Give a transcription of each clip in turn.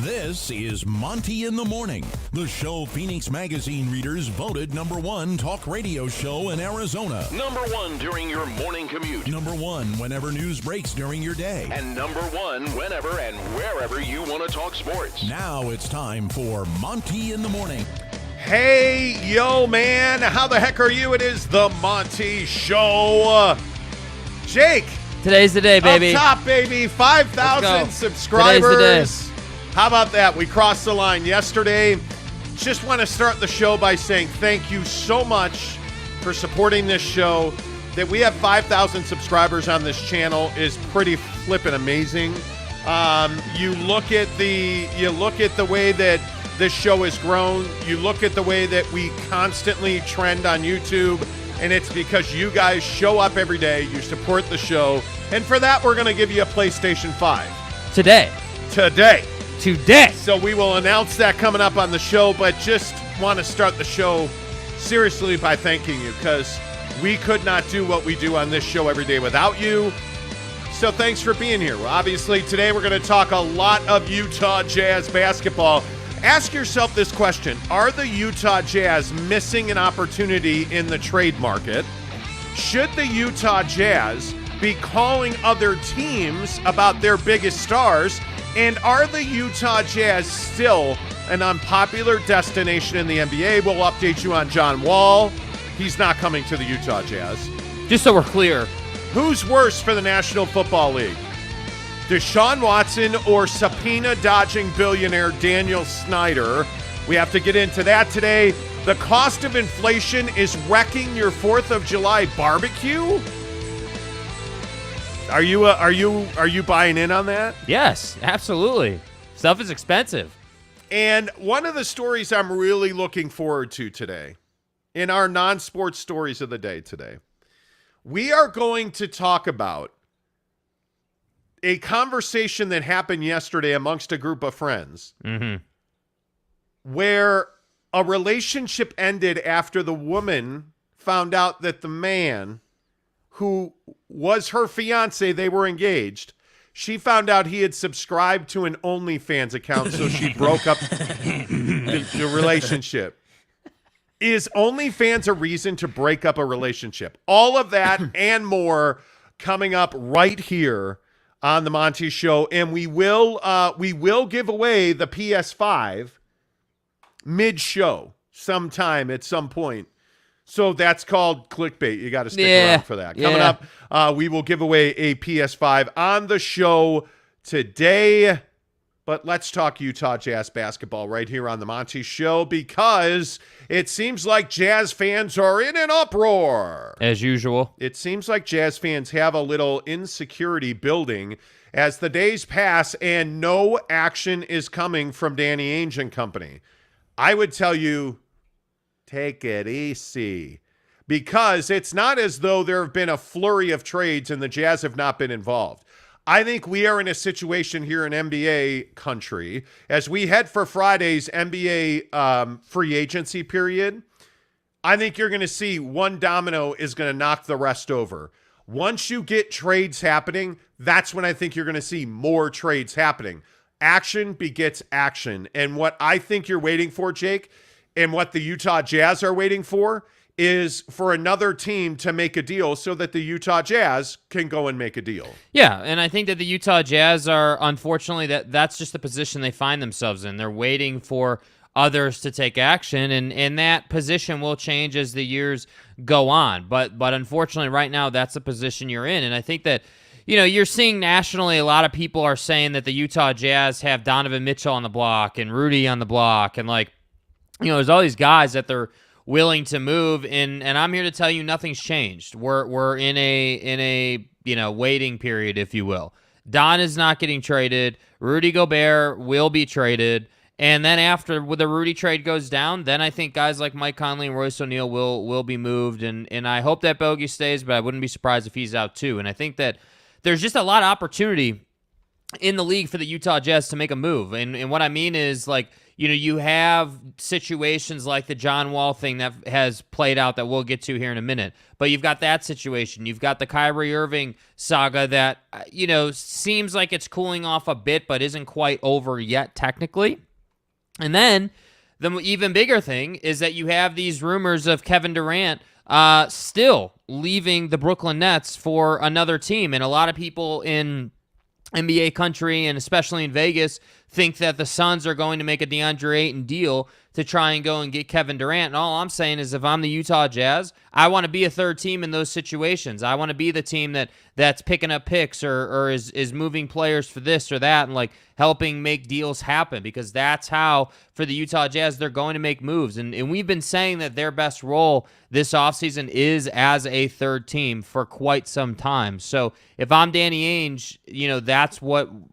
This is Monty in the Morning, the show Phoenix Magazine readers voted #1 talk radio show in Arizona. #1 during your morning commute. #1 whenever news breaks during your day. And #1 whenever and wherever you want to talk sports. Now it's time for Monty in the Morning. Hey, yo, man. How the heck are you? It is the Monty Show. Jake. Today's the day, baby. Up top, baby. 5,000 subscribers. Today's the day. How about that? We crossed the line yesterday. Just want to start the show by saying thank you so much for supporting this show. That we have 5,000 subscribers on this channel is pretty flippin' amazing. You look at the way that this show has grown. You look at the way that we constantly trend on YouTube, and it's because you guys show up every day. You support the show, and for that, we're going to give you a PlayStation 5 Today. So we will announce that coming up on the show, but just want to start the show seriously by thanking you, because we could not do what we do on this show every day without you. So thanks for being here. Obviously, today we're going to talk a lot of Utah Jazz basketball. Ask yourself this question: are the Utah Jazz missing an opportunity in the trade market? Should the Utah Jazz be calling other teams about their biggest stars? And are the Utah Jazz still an unpopular destination in the NBA? We'll update you on John Wall. He's not coming to the Utah Jazz. Just so we're clear. Who's worse for the National Football League? Deshaun Watson or subpoena-dodging billionaire Daniel Snyder? We have to get into that today. The cost of inflation is wrecking your 4th of July barbecue? Are you buying in on that? Yes, absolutely. Stuff is expensive. And one of the stories I'm really looking forward to today, in our non-sports stories of the day today, we are going to talk about a conversation that happened yesterday amongst a group of friends, where a relationship ended after the woman found out that the man who was her fiance, they were engaged, she found out he had subscribed to an OnlyFans account, so she broke up the relationship. Is OnlyFans a reason to break up a relationship? All of that and more coming up right here on the Monty Show, and we will give away the PS5 mid-show sometime at some point. So that's called clickbait. You got to stick around for that. Coming up, we will give away a PS5 on the show today. But let's talk Utah Jazz basketball right here on the Monty Show, because it seems like Jazz fans are in an uproar. As usual. It seems like Jazz fans have a little insecurity building as the days pass and no action is coming from Danny Ainge and company. I would tell you, take it easy, because it's not as though there have been a flurry of trades and the Jazz have not been involved. I think we are in a situation here in NBA country as we head for Friday's NBA free agency period. I think you're going to see one domino is going to knock the rest over. Once you get trades happening, that's when I think you're going to see more trades happening. Action begets action. And what I think you're waiting for, Jake, and what the Utah Jazz are waiting for, is for another team to make a deal so that the Utah Jazz can go and make a deal. Yeah, and I think that the Utah Jazz are, unfortunately, that's just the position they find themselves in. They're waiting for others to take action, and that position will change as the years go on. But unfortunately, right now, that's the position you're in. And I think that, you're seeing nationally, a lot of people are saying that the Utah Jazz have Donovan Mitchell on the block and Rudy on the block, and there's all these guys that they're willing to move, and I'm here to tell you nothing's changed. We're in a waiting period, if you will. Don is not getting traded. Rudy Gobert will be traded, and then after the Rudy trade goes down, then I think guys like Mike Conley and Royce O'Neal will be moved, and I hope that Bogey stays, but I wouldn't be surprised if he's out too. And I think that there's just a lot of opportunity in the league for the Utah Jazz to make a move. And what I mean is, like, you have situations like the John Wall thing that has played out that we'll get to here in a minute. But you've got that situation. You've got the Kyrie Irving saga that, seems like it's cooling off a bit, but isn't quite over yet technically. And then the even bigger thing is that you have these rumors of Kevin Durant still leaving the Brooklyn Nets for another team. And a lot of people in NBA country, and especially in Vegas, think that the Suns are going to make a DeAndre Ayton deal to try and go and get Kevin Durant. And all I'm saying is, if I'm the Utah Jazz, I want to be a third team in those situations. I want to be the team that's picking up picks or is moving players for this or that and, like, helping make deals happen, because that's how, for the Utah Jazz, they're going to make moves. And we've been saying that their best role this offseason is as a third team for quite some time. So if I'm Danny Ainge, that's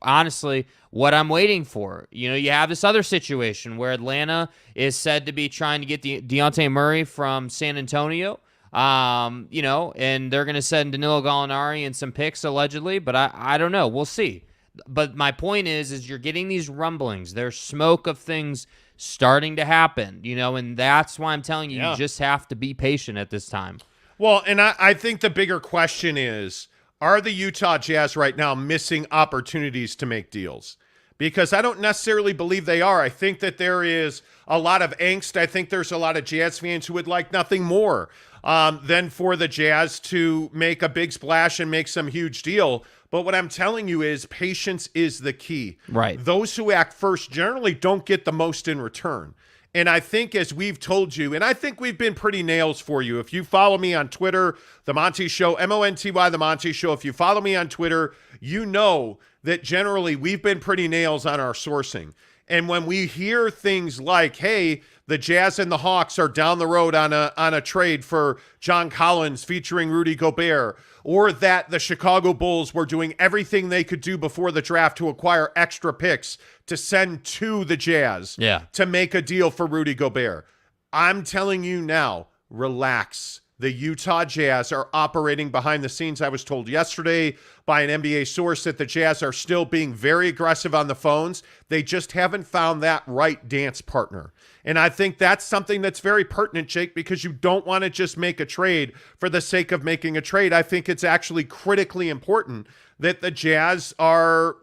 honestly what I'm waiting for. You have this other situation where Atlanta is said to be trying to get Dejounte Murray from San Antonio. And they're going to send Danilo Gallinari and some picks allegedly, but I don't know. We'll see. But my point is you're getting these rumblings. There's smoke of things starting to happen, and that's why I'm telling you, you just have to be patient at this time. Well, and I think the bigger question is, are the Utah Jazz right now missing opportunities to make deals? Because I don't necessarily believe they are. I think that there is a lot of angst. I think there's a lot of Jazz fans who would like nothing more than for the Jazz to make a big splash and make some huge deal. But what I'm telling you is patience is the key. Right. Those who act first generally don't get the most in return. And I think, as we've told you, and I think we've been pretty nails for you. If you follow me on Twitter, The Monty Show, Monty, The Monty Show, if you follow me on Twitter, you know that generally we've been pretty nails on our sourcing. And when we hear things like, hey, the Jazz and the Hawks are down the road on a trade for John Collins featuring Rudy Gobert, or that the Chicago Bulls were doing everything they could do before the draft to acquire extra picks to send to the Jazz to make a deal for Rudy Gobert, I'm telling you now, relax. The Utah Jazz are operating behind the scenes. I was told yesterday by an NBA source that the Jazz are still being very aggressive on the phones. They just haven't found that right dance partner. And I think that's something that's very pertinent, Jake, because you don't want to just make a trade for the sake of making a trade. I think it's actually critically important that the Jazz are,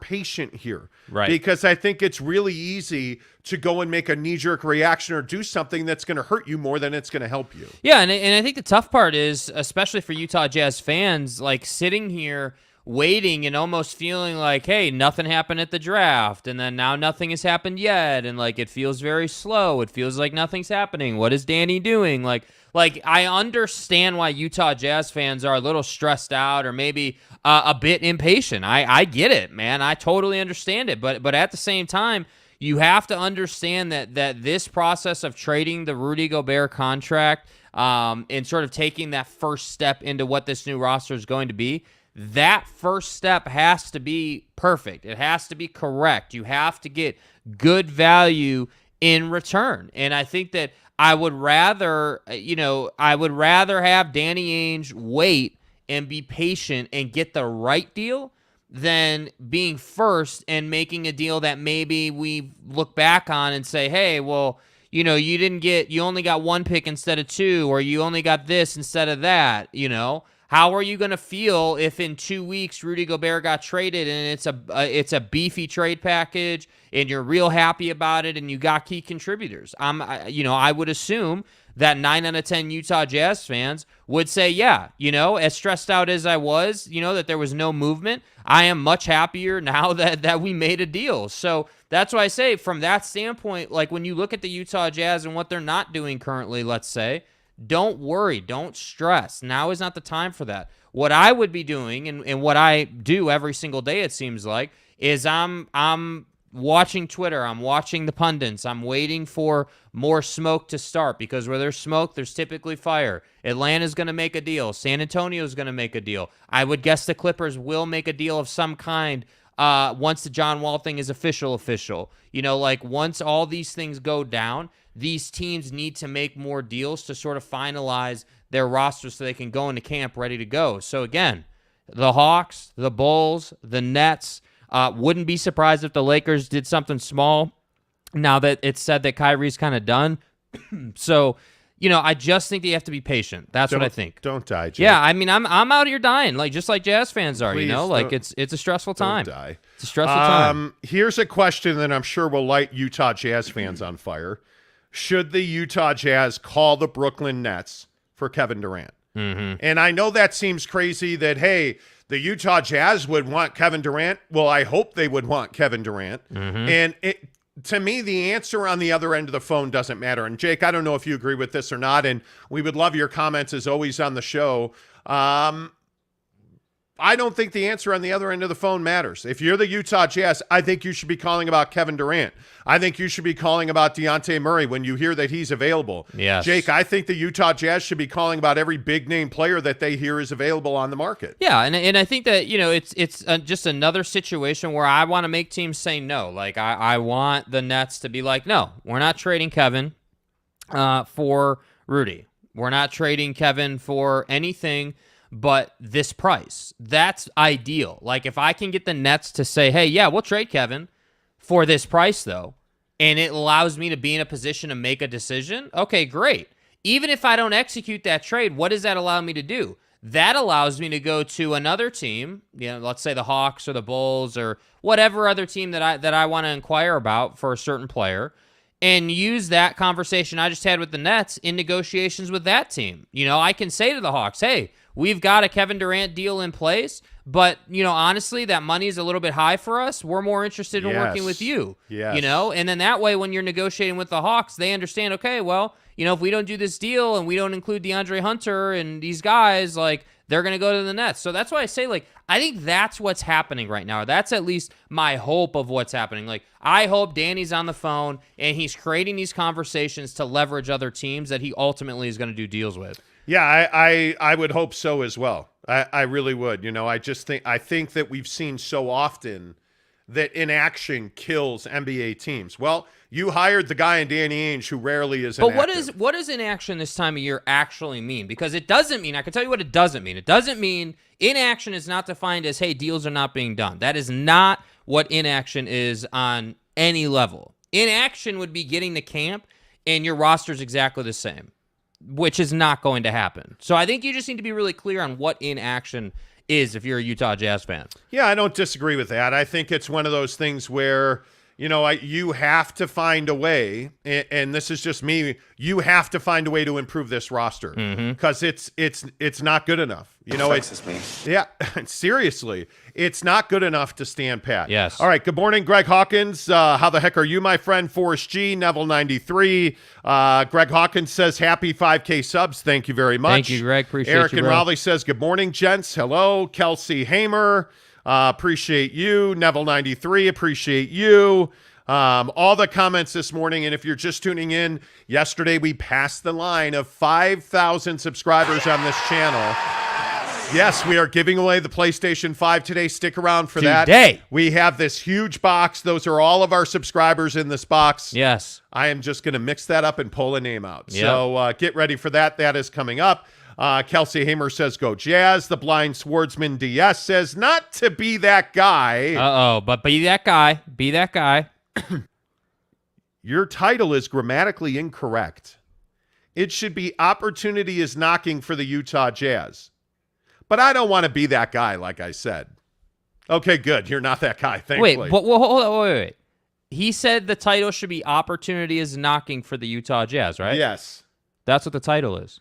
patient here. Right. Because I think it's really easy to go and make a knee-jerk reaction or do something that's going to hurt you more than it's going to help you. Yeah, and I think the tough part is, especially for Utah Jazz fans, like sitting here waiting and almost feeling like, hey, nothing happened at the draft, and then now nothing has happened yet, and like it feels very slow. It feels like nothing's happening. What is Danny doing? Like I understand why Utah Jazz fans are a little stressed out or maybe a bit impatient. I get it, man. I totally understand it. But at the same time, you have to understand that this process of trading the Rudy Gobert contract and sort of taking that first step into what this new roster is going to be, that first step has to be perfect. It has to be correct. You have to get good value in return. And I think that I would rather have Danny Ainge wait and be patient and get the right deal than being first and making a deal that maybe we look back on and say, hey, well, you only got one pick instead of two, or you only got this instead of that, How are you going to feel if in 2 weeks Rudy Gobert got traded and it's a beefy trade package and you're real happy about it and you got key contributors? I would assume that 9 out of 10 Utah Jazz fans would say, yeah, as stressed out as I was, that there was no movement, I am much happier now that we made a deal. So that's why I say, from that standpoint, like when you look at the Utah Jazz and what they're not doing currently, let's say, don't worry, don't stress. Now is not the time for that. What I would be doing, and what I do every single day, it seems like, is I'm watching Twitter, I'm watching the pundits, I'm waiting for more smoke to start, because where there's smoke, there's typically fire. Atlanta's going to make a deal. San Antonio's going to make a deal. I would guess the Clippers will make a deal of some kind once the John Wall thing is official. Once all these things go down, these teams need to make more deals to sort of finalize their roster so they can go into camp ready to go. So again, the Hawks, the Bulls, the Nets. Wouldn't be surprised if the Lakers did something small now that it's said that Kyrie's kind of done. So, I just think that you have to be patient. That's what I think. Don't die, Jake. Yeah, I mean, I'm out here dying, just like Jazz fans are, Please it's a stressful time. Don't die. It's a stressful time. Here's a question that I'm sure will light Utah Jazz fans on fire. Should the Utah Jazz call the Brooklyn Nets for Kevin Durant? Mm-hmm. And I know that seems crazy that, hey, the Utah Jazz would want Kevin Durant. Well, I hope they would want Kevin Durant. Mm-hmm. And to me, the answer on the other end of the phone doesn't matter. And Jake, I don't know if you agree with this or not, and we would love your comments as always on the show. I don't think the answer on the other end of the phone matters. If you're the Utah Jazz, I think you should be calling about Kevin Durant. I think you should be calling about Dejounte Murray when you hear that he's available. Yes. Jake, I think the Utah Jazz should be calling about every big-name player that they hear is available on the market. Yeah, and I think that, it's just another situation where I want to make teams say no. Like, I want the Nets to be like, no, we're not trading Kevin for Rudy. We're not trading Kevin for anything but this price. That's ideal. Like, if I can get the Nets to say, hey, yeah, we'll trade Kevin for this price, though, and it allows me to be in a position to make a decision, okay, great. Even if I don't execute that trade, what does that allow me to do? That allows me to go to another team, let's say the Hawks or the Bulls or whatever other team that I want to inquire about for a certain player, and use that conversation I just had with the Nets in negotiations with that team. I can say to the Hawks, hey, we've got a Kevin Durant deal in place, but, honestly, that money is a little bit high for us. We're more interested in working with you, and then that way when you're negotiating with the Hawks, they understand, okay, well, if we don't do this deal and we don't include DeAndre Hunter and these guys, they're going to go to the Nets. So that's why I say, I think that's what's happening right now. That's at least my hope of what's happening. I hope Danny's on the phone and he's creating these conversations to leverage other teams that he ultimately is going to do deals with. Yeah, I would hope so as well. I really would. I think that we've seen so often that inaction kills NBA teams. Well, you hired the guy in Danny Ainge who rarely is inactive. But what does inaction this time of year actually mean? Because it doesn't mean, I can tell you what it doesn't mean. It doesn't mean inaction is not defined as, hey, deals are not being done. That is not what inaction is on any level. Inaction would be getting to camp and your roster's exactly the same, which is not going to happen. So I think you just need to be really clear on what inaction is if you're a Utah Jazz fan. Yeah, I don't disagree with that. I think it's one of those things where, you have to find a way, and this is just me, you have to find a way to improve this roster because it's not good enough. It's me. Yeah, seriously, it's not good enough to stand pat. Yes. All right. Good morning, Greg Hawkins. How the heck are you, my friend? Forrest G, Neville 93. Greg Hawkins says happy 5K subs. Thank you very much. Thank you, Greg. Appreciate Eric you, and bro. Raleigh says good morning, gents. Hello, Kelsey Hamer. Appreciate you. Neville 93, appreciate you. All the comments this morning, and if you're just tuning in, yesterday we passed the line of 5,000 subscribers on this channel. Yes, we are giving away the PlayStation 5 today. Stick around for that. Today. We have this huge box. Those are all of our subscribers in this box. Yes. I am just going to mix that up and pull a name out. Yep. So get ready for that. That is coming up. Kelsey Hamer says, go Jazz. The blind swordsman DS says, not to be that guy. Uh-oh, but be that guy. Be that guy. Your title is grammatically incorrect. It should be opportunity is knocking for the Utah Jazz. But I don't want to be that guy, like I said. Okay, good. You're not that guy, thankfully. Wait, hold on, wait. He said the title should be opportunity is knocking for the Utah Jazz, right? Yes. That's what the title is.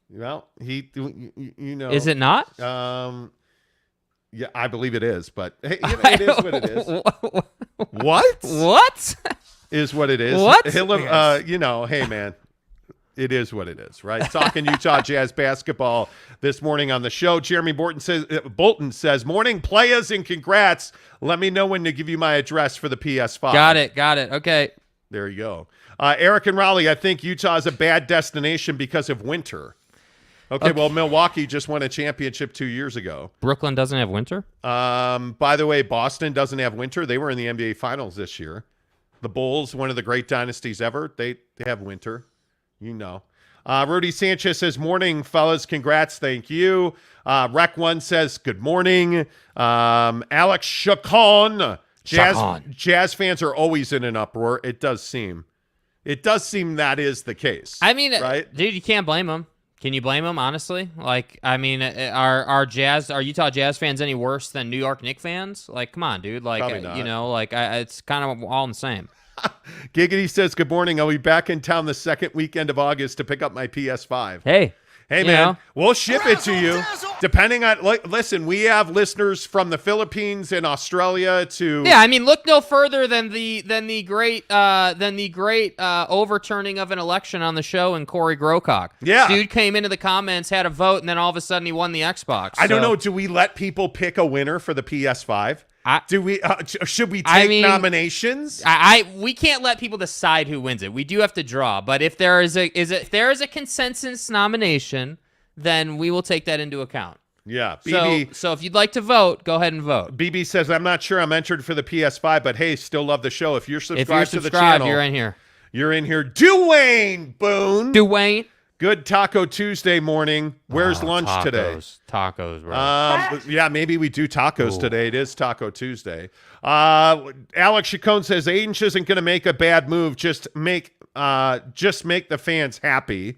Well, Is it not? Yeah, I believe it is, but hey, it is what it is. What? What? Is what it is. What? Hey, man. It is what it is, right? Talking Utah Jazz basketball this morning on the show. Jeremy Bolton says, morning players and congrats. Let me know when to give you my address for the PS5. Got it. Okay. There you go. Eric and Raleigh, I think Utah is a bad destination because of winter. Okay, well, Milwaukee just won a championship 2 years ago. Brooklyn doesn't have winter? By the way, Boston doesn't have winter. They were in the NBA Finals this year. The Bulls, one of the great dynasties ever, they have winter. Rudy Sanchez says, morning, fellas. Congrats. Thank you. Rec1 says, good morning. Alex Chacon. Jazz fans are always in an uproar. It does seem that is the case. I mean, right? Dude, you can't blame them. Can you blame them, honestly? Like, I mean, are Utah Jazz fans any worse than New York Knicks fans? Like, come on, dude. Like, it's kind of all the same. Giggity says, good morning. I'll be back in town the second weekend of August to pick up my PS5. Hey, man, we'll ship it to you. Depending on, listen, we have listeners from the Philippines and Australia to. Yeah, I mean, look no further than the great overturning of an election on the show and Corey Grocock. Yeah, dude came into the comments, had a vote, and then all of a sudden he won the Xbox. I don't know. Do we let people pick a winner for the PS5? Should we take nominations? We can't let people decide who wins it. We do have to draw, but if there is a consensus nomination, then we will take that into account. Yeah. BB, so if you'd like to vote, go ahead and vote. BB says, I'm not sure I'm entered for the PS5, but hey, still love the show. If you're subscribed to the channel, you're in here. You're in here. Dwayne Boone. Dwayne. Good Taco Tuesday morning. Where's lunch today? Tacos, bro. Yeah, maybe we do tacos today. It is Taco Tuesday. Alex Chacon says Ainge isn't going to make a bad move. Just make the fans happy.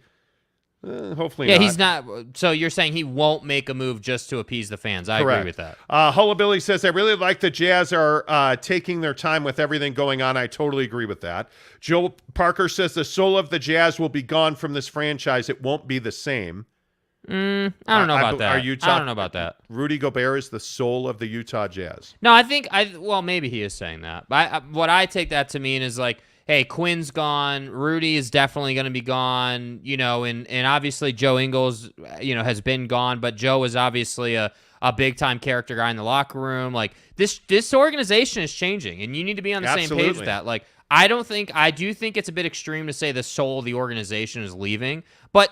Hopefully not. Yeah, he's not. So you're saying he won't make a move just to appease the fans. I agree with that. Hullabilly says, I really like the Jazz are taking their time with everything going on. I totally agree with that. Joe Parker says the soul of the Jazz will be gone from this franchise. It won't be the same. I don't know about that. I don't know about that. Rudy Gobert is the soul of the Utah Jazz. No, I think maybe he is saying that. But what I take that to mean is like, hey, Quinn's gone. Rudy is definitely going to be gone, and obviously Joe Ingles, has been gone, but Joe is obviously a big-time character guy in the locker room. Like, this organization is changing, and you need to be on the same page with that. Like, I do think it's a bit extreme to say the soul of the organization is leaving, but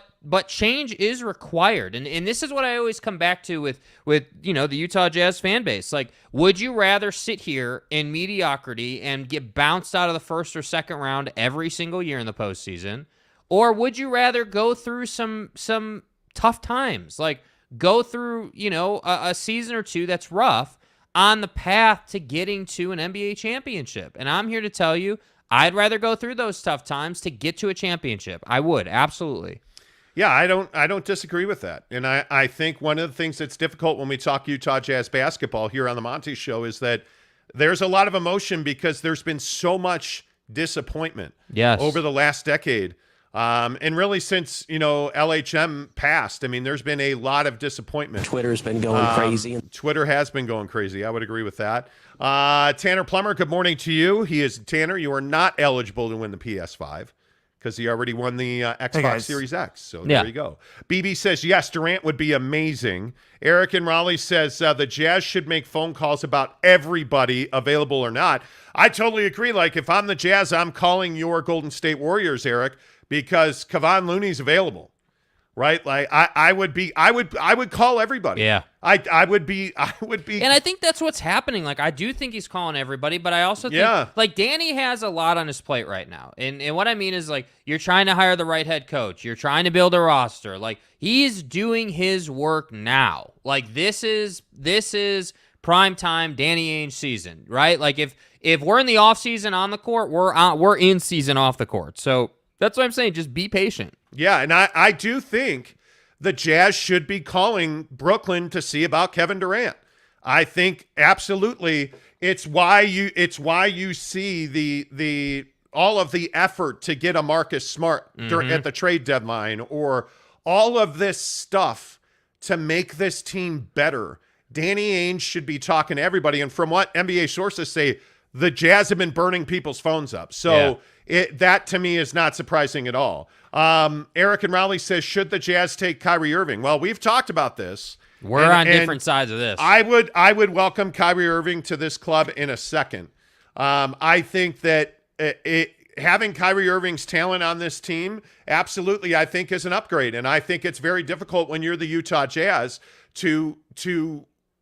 change is required. And this is what I always come back to with the Utah Jazz fan base. Like, would you rather sit here in mediocrity and get bounced out of the first or second round every single year in the postseason? Or would you rather go through some tough times? Like, go through, a season or two that's rough on the path to getting to an NBA championship. And I'm here to tell you, I'd rather go through those tough times to get to a championship. I would, absolutely. Yeah, I don't disagree with that. And I think one of the things that's difficult when we talk Utah Jazz basketball here on the Monty Show is that there's a lot of emotion because there's been so much disappointment over the last decade. And really since, LHM passed, I mean, there's been a lot of disappointment. Twitter's been going crazy. Twitter has been going crazy. I would agree with that. Tanner Plummer, good morning to you. Tanner, you are not eligible to win the PS5 because he already won the Xbox Series X. So there you go. BB says, yes, Durant would be amazing. Eric in Raleigh says the Jazz should make phone calls about everybody, available or not. I totally agree. Like, if I'm the Jazz, I'm calling your Golden State Warriors, Eric, because Kevon Looney's available, right? Like I would call everybody. Yeah. I would be. And I think that's what's happening. Like, I do think he's calling everybody, but I also think like Danny has a lot on his plate right now. And what I mean is, like, you're trying to hire the right head coach. You're trying to build a roster. Like, he's doing his work now. Like, this is prime time Danny Ainge season, right? Like, if we're in the off season on the court, we're in season off the court. So that's what I'm saying. Just be patient. Yeah, and I do think the Jazz should be calling Brooklyn to see about Kevin Durant. I think absolutely it's why you see the all of the effort to get a Marcus Smart at the trade deadline, or all of this stuff to make this team better. Danny Ainge should be talking to everybody, and from what NBA sources say, the Jazz have been burning people's phones up. So that to me is not surprising at all. Eric in Raleigh says, should the Jazz take Kyrie Irving? Well, we've talked about this. We're on different sides of this. I would welcome Kyrie Irving to this club in a second. I think that having Kyrie Irving's talent on this team, absolutely, I think is an upgrade. And I think it's very difficult when you're the Utah Jazz to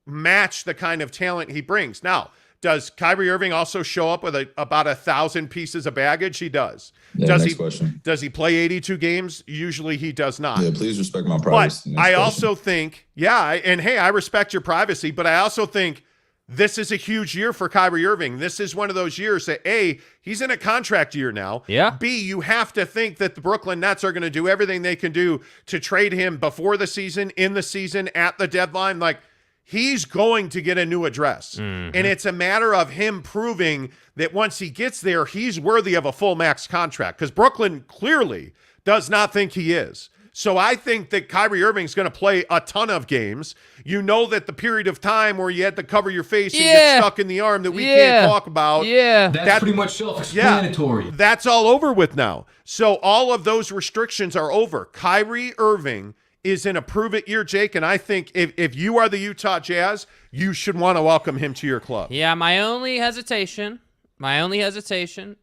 match the kind of talent he brings. Now, Does Kyrie Irving also show up with about 1,000 pieces of baggage? He does. Yeah, next question. Does he play 82 games? Usually he does not. Yeah, please respect my privacy. But I also think, and hey, I respect your privacy, but I also think this is a huge year for Kyrie Irving. This is one of those years that, A, he's in a contract year now. Yeah. B, you have to think that the Brooklyn Nets are going to do everything they can do to trade him before the season, in the season, at the deadline. Like, he's going to get a new address. Mm-hmm. And it's a matter of him proving that once he gets there, he's worthy of a full max contract, because Brooklyn clearly does not think he is. So I think that Kyrie Irving's going to play a ton of games. You know that the period of time where you had to cover your face and get stuck in the arm that we can't talk about. Yeah. That's pretty much self-explanatory. That's all over with now. So all of those restrictions are over. Kyrie Irving is in a prove-it year, Jake, and I think if you are the Utah Jazz, you should want to welcome him to your club. Yeah, my only hesitation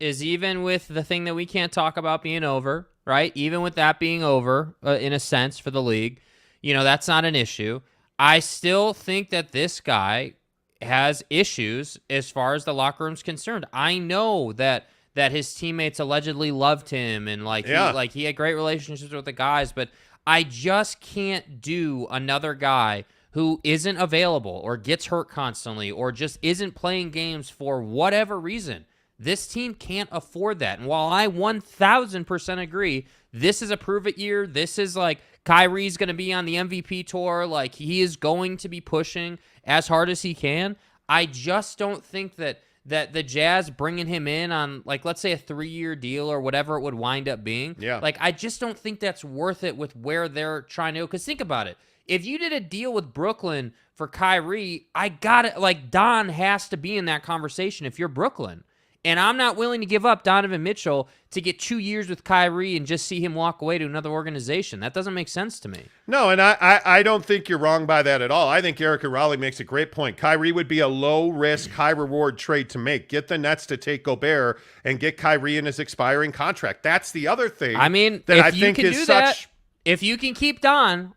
is even with the thing that we can't talk about being over, right? Even with that being over, in a sense, for the league, that's not an issue. I still think that this guy has issues as far as the locker room's concerned. I know that his teammates allegedly loved him and he had great relationships with the guys, but I just can't do another guy who isn't available or gets hurt constantly or just isn't playing games for whatever reason. This team can't afford that. And while I 1,000% agree, this is a prove-it year. This is like Kyrie's going to be on the MVP tour. Like, he is going to be pushing as hard as he can. I just don't think that the Jazz bringing him in on, like, let's say a 3-year deal or whatever it would wind up being. Yeah. Like, I just don't think that's worth it with where they're trying to go. Because think about it. If you did a deal with Brooklyn for Kyrie, Don has to be in that conversation if you're Brooklyn. And I'm not willing to give up Donovan Mitchell to get 2 years with Kyrie and just see him walk away to another organization. That doesn't make sense to me. No, and I don't think you're wrong by that at all. I think Erica Raleigh makes a great point. Kyrie would be a low-risk, high-reward trade to make. Get the Nets to take Gobert and get Kyrie in his expiring contract. That's the other thing. I mean, that if I you think can is do such. that, if you can keep Don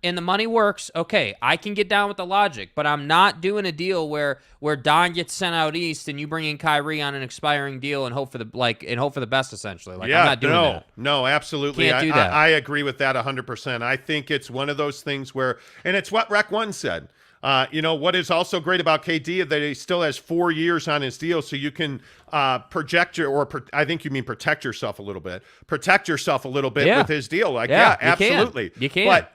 and the money works, okay, I can get down with the logic, but I'm not doing a deal where Don gets sent out east and you bring in Kyrie on an expiring deal and hope for the best, essentially. I'm not doing that. No, absolutely. Can't do that. I agree with that 100%. I think it's one of those things where, and it's what Rec One said. What is also great about KD is that he still has 4 years on his deal, so you can protect yourself a little bit. Protect yourself a little bit with his deal. Absolutely. You can. But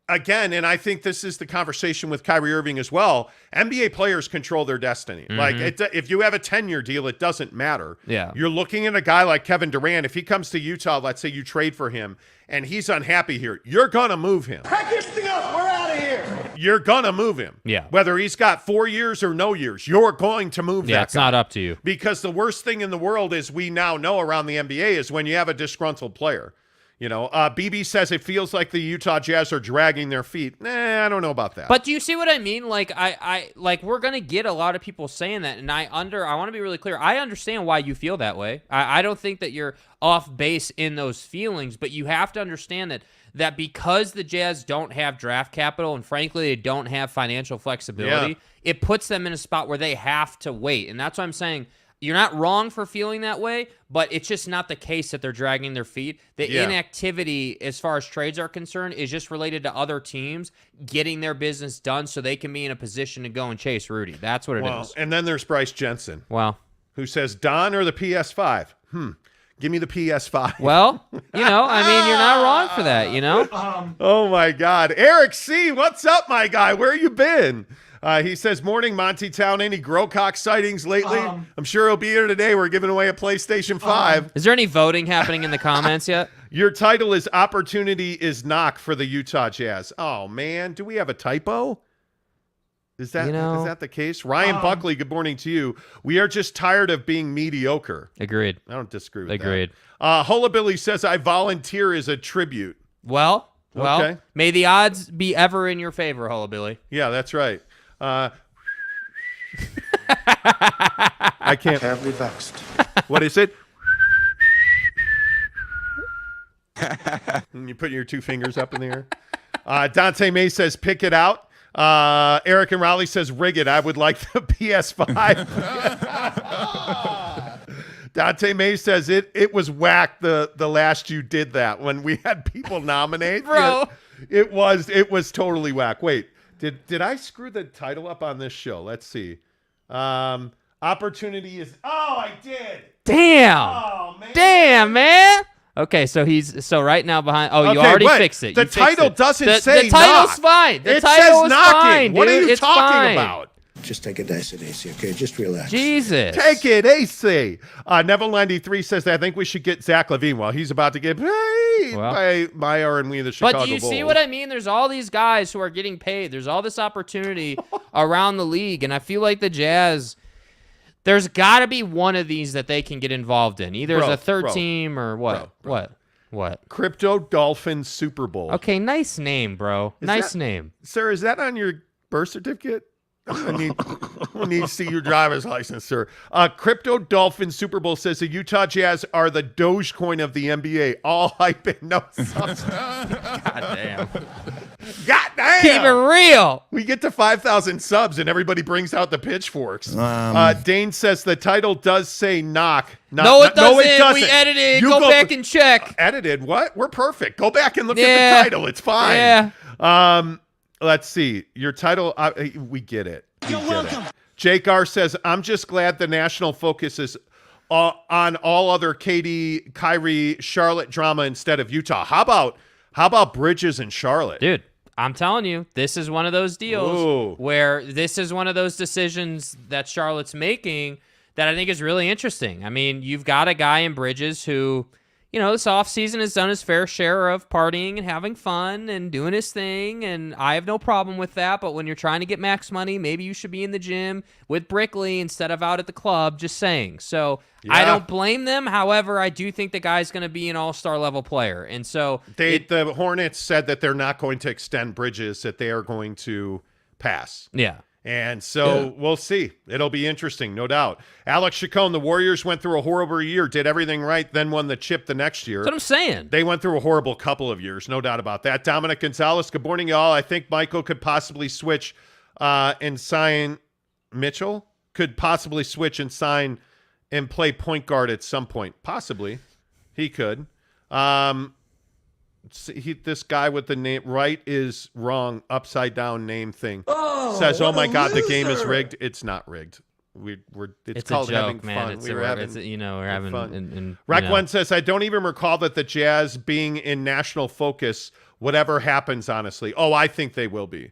again, and I think this is the conversation with Kyrie Irving as well, NBA players control their destiny. Mm-hmm. If you have a 10-year deal, it doesn't matter. Yeah. You're looking at a guy like Kevin Durant. If he comes to Utah, let's say you trade for him, and he's unhappy here, you're going to move him. Pack your stuff. We're out of here. You're going to move him. Yeah. Whether he's got 4 years or no years, you're going to move that guy. It's not up to you. Because the worst thing in the world, is we now know around the NBA, is when you have a disgruntled player. BB says it feels like the Utah Jazz are dragging their feet. I don't know about that. But do you see what I mean? Like, I we're gonna get a lot of people saying that, and I want to be really clear. I understand why you feel that way. I don't think that you're off base in those feelings, but you have to understand that because the Jazz don't have draft capital and frankly they don't have financial flexibility, it puts them in a spot where they have to wait, and that's why I'm saying. You're not wrong for feeling that way, but it's just not the case that they're dragging their feet. The inactivity, as far as trades are concerned, is just related to other teams getting their business done so they can be in a position to go and chase Rudy. That's what it is. And then there's Bryce Jensen, who says, Don or the PS5? Give me the PS5. Well, you're not wrong for that, Oh, my God. Eric C., what's up, my guy? Where you been? He says, morning, Monty Town. Any Grocock sightings lately? I'm sure he'll be here today. We're giving away a PlayStation 5. Is there any voting happening in the comments yet? Your title is Opportunity is Knock for the Utah Jazz. Oh, man. Do we have a typo? Is that the case? Ryan Buckley, good morning to you. We are just tired of being mediocre. Agreed. I don't disagree with Agreed. that. Hullabilly says, I volunteer as a tribute. Well, Okay. May the odds be ever in your favor, Hullabilly. Yeah, that's right. I can't. Terribly vexed. What is it? You put your two fingers up in the air. Dante May says, pick it out. Eric and Raleigh says, rig it. I would like the PS5. Dante May says it was whack the last you did that when we had people nominate. Bro. It was totally whack. Wait, did I screw the title up on this show? Let's see. Opportunity is I did. Damn. Oh man. Damn, man. Okay, so right now behind. Oh, you already fixed it. The title doesn't say the title's knock. fine. The it title says is knocking. fine, What are dude. you It's talking fine. about? Just take it easy, okay? Just relax. Jesus. Take it easy. Neville93 says that I think we should get Zach LaVine. Well, he's about to get paid by Meyer and we the Chicago But do you Bulls. see what I mean? There's all these guys who are getting paid. There's all this opportunity around the league, and I feel like the Jazz, there's got to be one of these that they can get involved in, either as a third team or what? What? Crypto Dolphin Super Bowl. Okay, nice name, bro. Nice that- name. Sir, is that on your birth certificate? I need to see your driver's license, sir. Crypto Dolphin Super Bowl says the Utah Jazz are the Dogecoin of the NBA. All hype and no substance. God damn. God damn. Keep it real. We get to 5,000 subs and everybody brings out the pitchforks. Dane says the title does say knock. No, it doesn't. it doesn't. We edited. You Go back and check. Edited? What? We're perfect. Go back and look at the title. It's fine. Yeah. Let's see. Your title, we get it. You're welcome. Jake R. says, I'm just glad the national focus is on all other KD, Kyrie, Charlotte drama instead of Utah. How about Bridges and Charlotte? Dude, I'm telling you, this is one of those deals where this is one of those decisions that Charlotte's making that I think is really interesting. I mean, you've got a guy in Bridges who, this offseason has done his fair share of partying and having fun and doing his thing, and I have no problem with that, but when you're trying to get max money, maybe you should be in the gym with Brickley instead of out at the club, just saying. So I don't blame them. However, I do think the guy's going to be an all-star level player, and so the Hornets said that they're not going to extend Bridges, that they are going to pass. Yeah. And so we'll see. It'll be interesting, no doubt. Alex Chacon, the Warriors went through a horrible year, did everything right, then won the chip the next year. That's what I'm saying. They went through a horrible couple of years, no doubt about that. Dominic Gonzalez, good morning, y'all. I think Michael could possibly switch and sign Mitchell. Could possibly switch and sign and play point guard at some point. Possibly. He could. This guy with the name right is wrong upside down name thing says, "Oh my God, the game is rigged." It's not rigged. It's called a joke, having man. fun. We're having fun. Rec One says, "I don't even recall that the Jazz being in national focus. Whatever happens, honestly. Oh, I think they will be.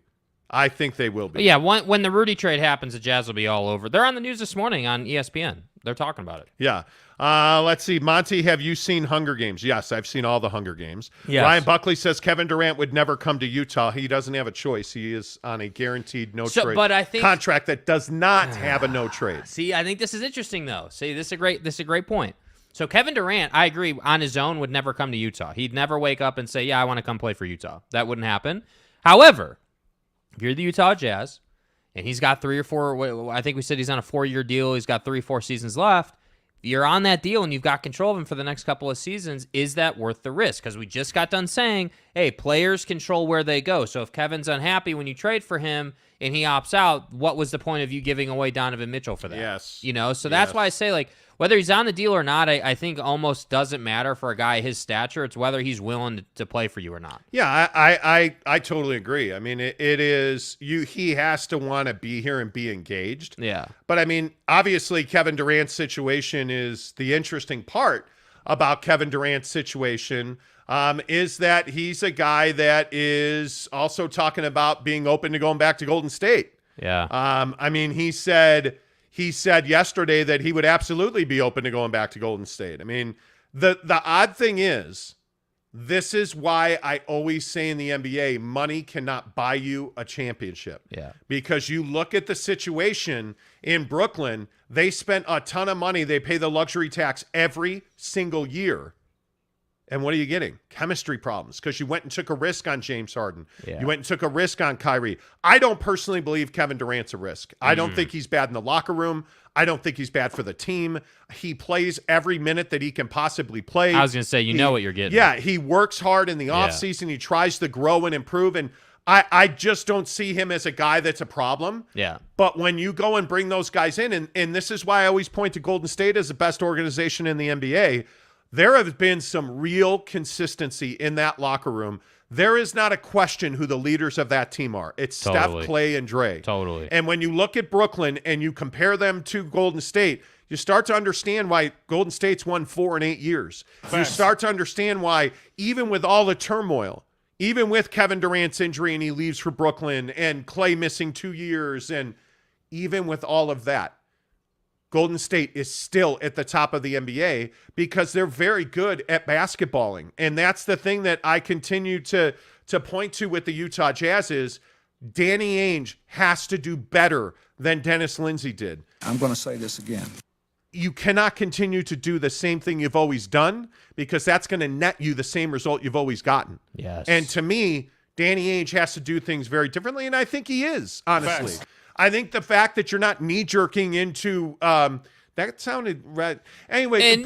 Yeah, when the Rudy trade happens, the Jazz will be all over. They're on the news this morning on ESPN. They're talking about it. Yeah. Let's see. Monty, have you seen Hunger Games? Yes, I've seen all the Hunger Games. Yes. Ryan Buckley says Kevin Durant would never come to Utah. He doesn't have a choice. He is on a guaranteed no-trade contract that does not have a no-trade. See, I think this is interesting, though. See, this is a great point. So Kevin Durant, I agree, on his own would never come to Utah. He'd never wake up and say, yeah, I want to come play for Utah. That wouldn't happen. However, if you're the Utah Jazz, and he's got 3 or 4, I think we said he's on a 4-year deal. He's got 3 or 4 seasons left. You're on that deal and you've got control of him for the next couple of seasons. Is that worth the risk? Because we just got done saying, hey, players control where they go. So if Kevin's unhappy when you trade for him and he opts out, what was the point of you giving away Donovan Mitchell for that? Yes. So that's why I say, like, whether he's on the deal or not, I think almost doesn't matter for a guy his stature. It's whether he's willing to play for you or not. Yeah, I totally agree. I mean, it is he has to want to be here and be engaged. Yeah. But I mean, obviously Kevin Durant's situation is the interesting part about Kevin Durant's situation is that he's a guy that is also talking about being open to going back to Golden State. Yeah. I mean, he said yesterday that he would absolutely be open to going back to Golden State. I mean, the odd thing is, this is why I always say in the NBA, money cannot buy you a championship. Yeah. Because you look at the situation in Brooklyn, they spent a ton of money. They pay the luxury tax every single year. And what are you getting? Chemistry problems, because you went and took a risk on James Harden. Yeah. You went and took a risk on Kyrie. I don't personally believe Kevin Durant's a risk. I don't think he's bad in the locker room. I don't think he's bad for the team. He plays every minute that he can possibly play. I was going to say, you know what you're getting. Yeah, he works hard in the offseason. He tries to grow and improve. And I just don't see him as a guy that's a problem. Yeah. But when you go and bring those guys in, and this is why I always point to Golden State as the best organization in the NBA, there have been some real consistency in that locker room. There is not a question who the leaders of that team are. It's Totally. Steph, Clay, and Dre. Totally. And when you look at Brooklyn and you compare them to Golden State, you start to understand why Golden State's won 4 in 8 years. You start to understand why, even with all the turmoil, even with Kevin Durant's injury and he leaves for Brooklyn and Clay missing 2 years, and even with all of that, Golden State is still at the top of the NBA because they're very good at basketballing. And that's the thing that I continue to point to with the Utah Jazz is Danny Ainge has to do better than Dennis Lindsey did. I'm going to say this again. You cannot continue to do the same thing you've always done because that's going to net you the same result you've always gotten. Yes. And to me, Danny Ainge has to do things very differently, and I think he is, honestly. Facts. I think the fact that you're not knee-jerking into that sounded right. Anyway, and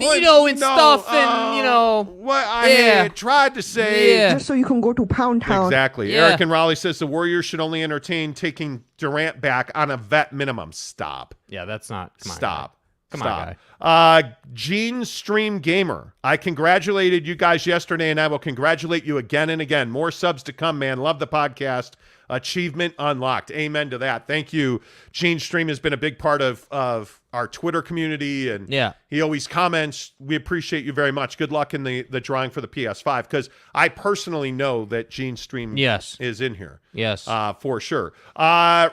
stuff, and what I had tried to say. Just so you can go to Pound Town. Exactly. Yeah. Eric and Raleigh says the Warriors should only entertain taking Durant back on a vet minimum. Stop. Yeah, that's not. Come on, Stop. Guy. Come on, guy. Gene Stream Gamer. I congratulated you guys yesterday, and I will congratulate you again and again. More subs to come, man. Love the podcast. Achievement unlocked. Amen to that. Thank you. Gene Stream has been a big part of our Twitter community, and he always comments. We appreciate you very much. Good luck in the drawing for the PS5, because I personally know that Gene Stream is in here. Yes. For sure.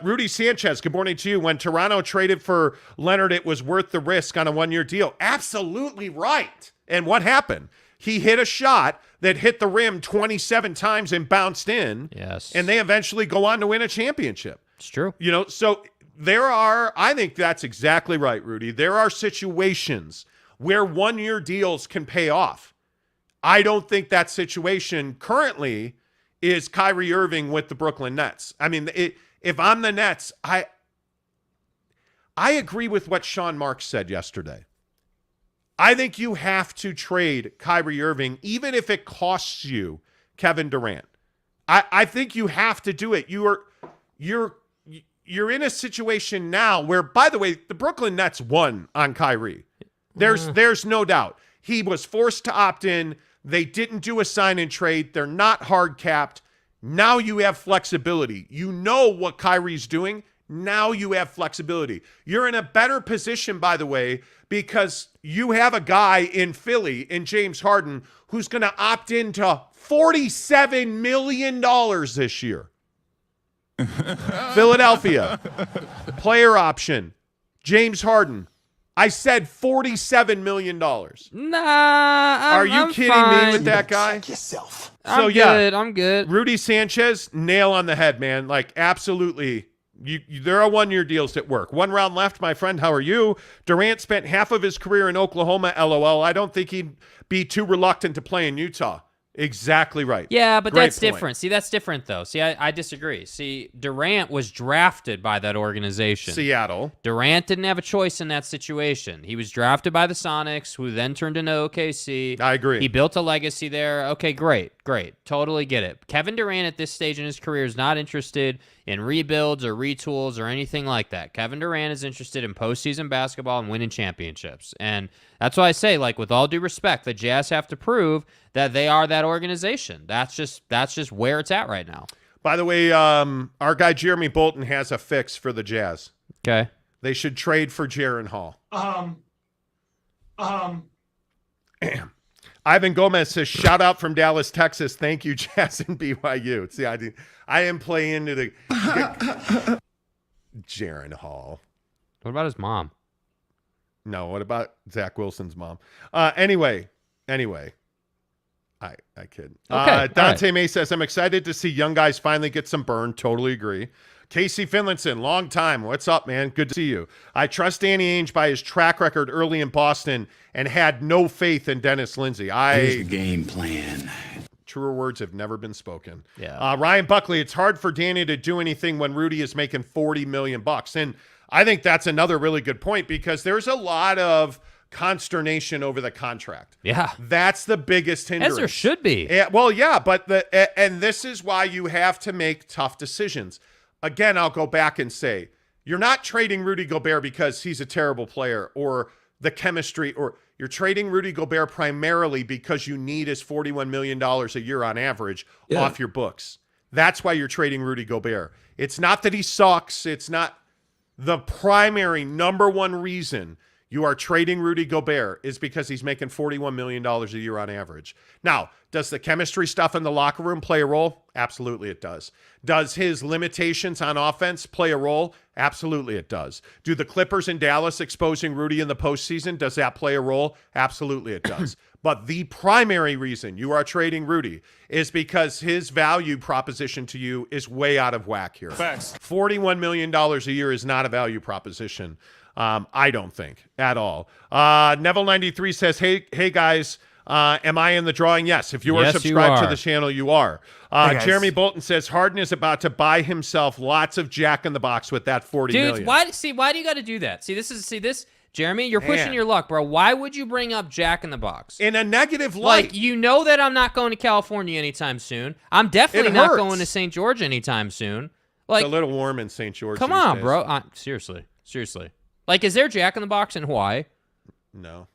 Rudy Sanchez, good morning to you. When Toronto traded for Leonard, it was worth the risk on a 1-year deal. Absolutely right. And what happened? He hit a shot that hit the rim 27 times and bounced in. Yes. And they eventually go on to win a championship. It's true. So I think that's exactly right, Rudy. There are situations where 1-year deals can pay off. I don't think that situation currently is Kyrie Irving with the Brooklyn Nets. I mean, if I'm the Nets, I agree with what Sean Marks said yesterday. I think you have to trade Kyrie Irving, even if it costs you Kevin Durant. I think you have to do it. You're in a situation now where, by the way, the Brooklyn Nets won on Kyrie. There's no doubt. He was forced to opt in. They didn't do a sign and trade. They're not hard capped. Now you have flexibility. You know what Kyrie's doing. Now you have flexibility. You're in a better position, by the way, because you have a guy in Philly, in James Harden, who's going to opt into $47 million this year. Philadelphia, player option, James Harden. I said $47 million. Nah, Are you kidding me with that guy? Check yourself. I'm good. Rudy Sanchez, nail on the head, man. Like, absolutely. There are 1-year deals that work. 1 round left, my friend. How are you? Durant spent half of his career in Oklahoma, LOL. I don't think he'd be too reluctant to play in Utah. Exactly right. Yeah, but Great that's point. different. See, that's different, though. See, I disagree. See, Durant was drafted by that organization. Seattle. Durant didn't have a choice in that situation. He was drafted by the Sonics, who then turned into OKC. I agree. He built a legacy there. Okay, great. Totally get it. Kevin Durant at this stage in his career is not interested in rebuilds or retools or anything like that. Kevin Durant is interested in postseason basketball and winning championships. And that's why I say, like, with all due respect, the Jazz have to prove that they are that organization. That's just where it's at right now. By the way, our guy Jeremy Bolton has a fix for the Jazz. Okay. They should trade for Jaren Hall. Ivan Gomez says, shout out from Dallas, Texas. Thank you, Jazz and BYU. See, I am playing into the Jaren Hall. What about his mom? No, what about Zach Wilson's mom? Anyway, I kid. Okay, Dante right. May says, I'm excited to see young guys finally get some burn. Totally agree. Casey Finlinson, long time. What's up, man? Good to see you. I trust Danny Ainge by his track record early in Boston and had no faith in Dennis Lindsey. Here's the game plan. Truer words have never been spoken. Yeah. Ryan Buckley, it's hard for Danny to do anything when Rudy is making $40 million. And I think that's another really good point because there's a lot of consternation over the contract. Yeah. That's the biggest hindrance. As there should be. Yeah, well, yeah, but and this is why you have to make tough decisions. Again, I'll go back and say, you're not trading Rudy Gobert because he's a terrible player or the chemistry, or you're trading Rudy Gobert primarily because you need his $41 million a year on average off your books. That's why you're trading Rudy Gobert. It's not that he sucks. It's not the primary number one reason you are trading Rudy Gobert is because he's making $41 million a year on average. Now, does the chemistry stuff in the locker room play a role? Absolutely it does. Does his limitations on offense play a role? Absolutely it does. Do the Clippers in Dallas exposing Rudy in the postseason, does that play a role? Absolutely it does. But the primary reason you are trading Rudy is because his value proposition to you is way out of whack here. Facts. $41 million a year is not a value proposition. I don't think at all. Neville93 says, hey guys, am I in the drawing? Yes. If you are subscribed to the channel, you are. Jeremy Bolton says Harden is about to buy himself lots of Jack in the Box with that $40 million. Dude, why do you got to do that? See this, Jeremy, you're pushing your luck, bro. Why would you bring up Jack in the Box? In a negative light. Like, you know that I'm not going to California anytime soon. I'm definitely not going to St. George anytime soon. Like, it's a little warm in St. George. Come on, bro. Seriously. Like, is there Jack in the Box in Hawaii? No.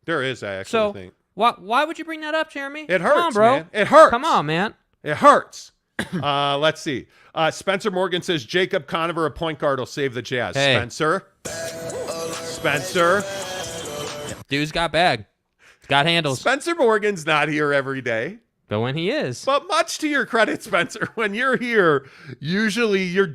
There is, I actually think. Why would you bring that up, Jeremy? It hurts, Come on, bro. man. It hurts. Come on, man. It hurts. Let's see. Spencer Morgan says Jacob Conover, a point guard, will save the Jazz. Hey. Spencer. Dude's got bag. Got handles. Spencer Morgan's not here every day. But when he is. But much to your credit, Spencer, when you're here, usually you're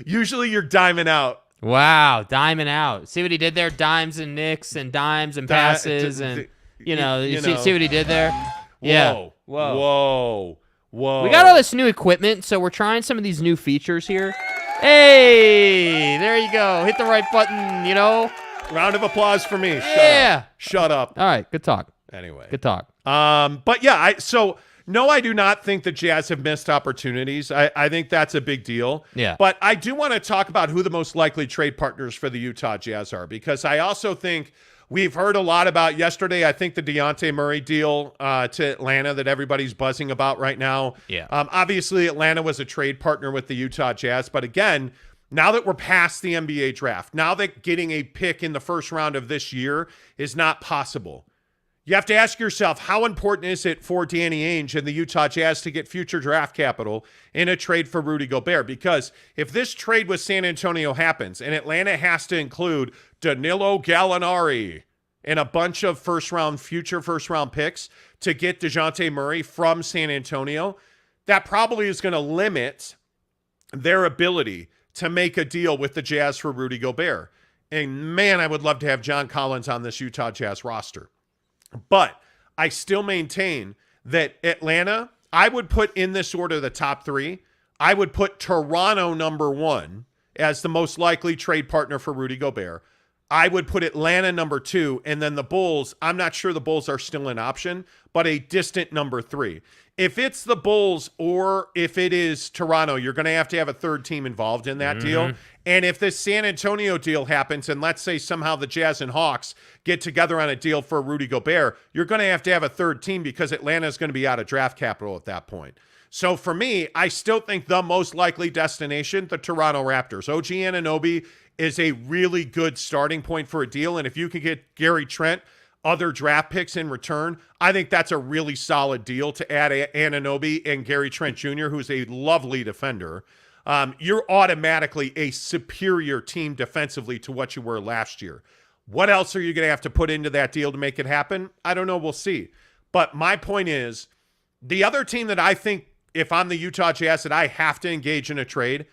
Usually you're diming out. Wow, diming out. See what he did there? Dimes and nicks and dimes and passes and see what he did there? Yeah. Whoa. We got all this new equipment, so we're trying some of these new features here. Hey, there you go. Hit the right button, Round of applause for me. Shut up. All right, good talk. Anyway. Good talk. But yeah, no, I do not think the Jazz have missed opportunities. I think that's a big deal. Yeah. But I do want to talk about who the most likely trade partners for the Utah Jazz are, because I also think we've heard a lot about yesterday. I think the Dejounte Murray deal to Atlanta that everybody's buzzing about right now. Yeah. Obviously, Atlanta was a trade partner with the Utah Jazz. But again, now that we're past the NBA draft, now that getting a pick in the first round of this year is not possible, you have to ask yourself, how important is it for Danny Ainge and the Utah Jazz to get future draft capital in a trade for Rudy Gobert? Because if this trade with San Antonio happens and Atlanta has to include Danilo Gallinari and a bunch of future first-round picks to get DeJounte Murray from San Antonio, that probably is going to limit their ability to make a deal with the Jazz for Rudy Gobert. And man, I would love to have John Collins on this Utah Jazz roster. But I still maintain that Atlanta, I would put in this order the top three. I would put Toronto number one as the most likely trade partner for Rudy Gobert. I would put Atlanta number two, and then the Bulls, I'm not sure the Bulls are still an option, but a distant number three. If it's the Bulls or if it is Toronto, you're going to have a third team involved in that deal. And if this San Antonio deal happens, and let's say somehow the Jazz and Hawks get together on a deal for Rudy Gobert, you're going to have a third team because Atlanta is going to be out of draft capital at that point. So for me, I still think the most likely destination, the Toronto Raptors. OG Anunoby is a really good starting point for a deal. And if you can get Gary Trent, other draft picks in return, I think that's a really solid deal to add Anunoby and Gary Trent Jr., who's a lovely defender. You're automatically a superior team defensively to what you were last year. What else are you going to have to put into that deal to make it happen? I don't know. We'll see. But my point is, the other team that I think, if I'm the Utah Jazz, that I have to engage in a trade,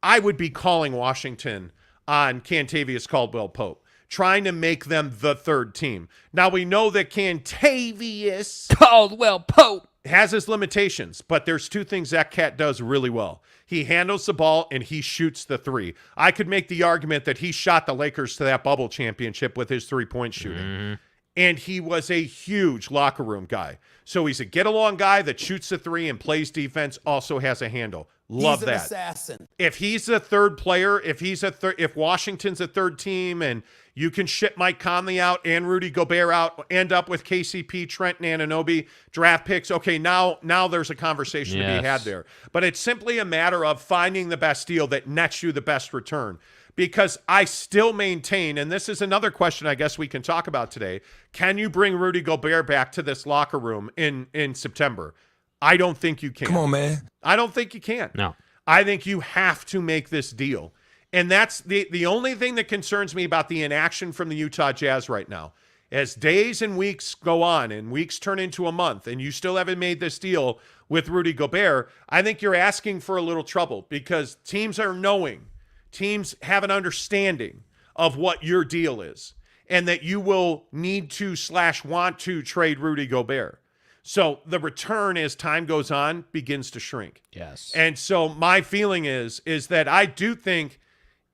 I would be calling Washington on Kentavious Caldwell-Pope, trying to make them the third team. Now, we know that Kentavious Caldwell-Pope has his limitations, but there's two things that cat does really well. He handles the ball and he shoots the three. I could make the argument that he shot the Lakers to that bubble championship with his three-point shooting. And he was a huge locker room guy. So he's a get-along guy that shoots the three and plays defense, also has a handle. Love He's an that. assassin. If he's a third player, if Washington's a third team and you can ship Mike Conley out and Rudy Gobert out, end up with KCP, Trent, and Anunoby draft picks, okay, now there's a conversation to be had there. But it's simply a matter of finding the best deal that nets you the best return. Because I still maintain, and this is another question I guess we can talk about today, can you bring Rudy Gobert back to this locker room in September? I don't think you can. Come on, man. I don't think you can. No. I think you have to make this deal. And that's the only thing that concerns me about the inaction from the Utah Jazz right now. As days and weeks go on and weeks turn into a month and you still haven't made this deal with Rudy Gobert, I think you're asking for a little trouble because teams are knowing. Teams have an understanding of what your deal is and that you will need to / want to trade Rudy Gobert. So the return as time goes on begins to shrink. Yes. And so my feeling is that I do think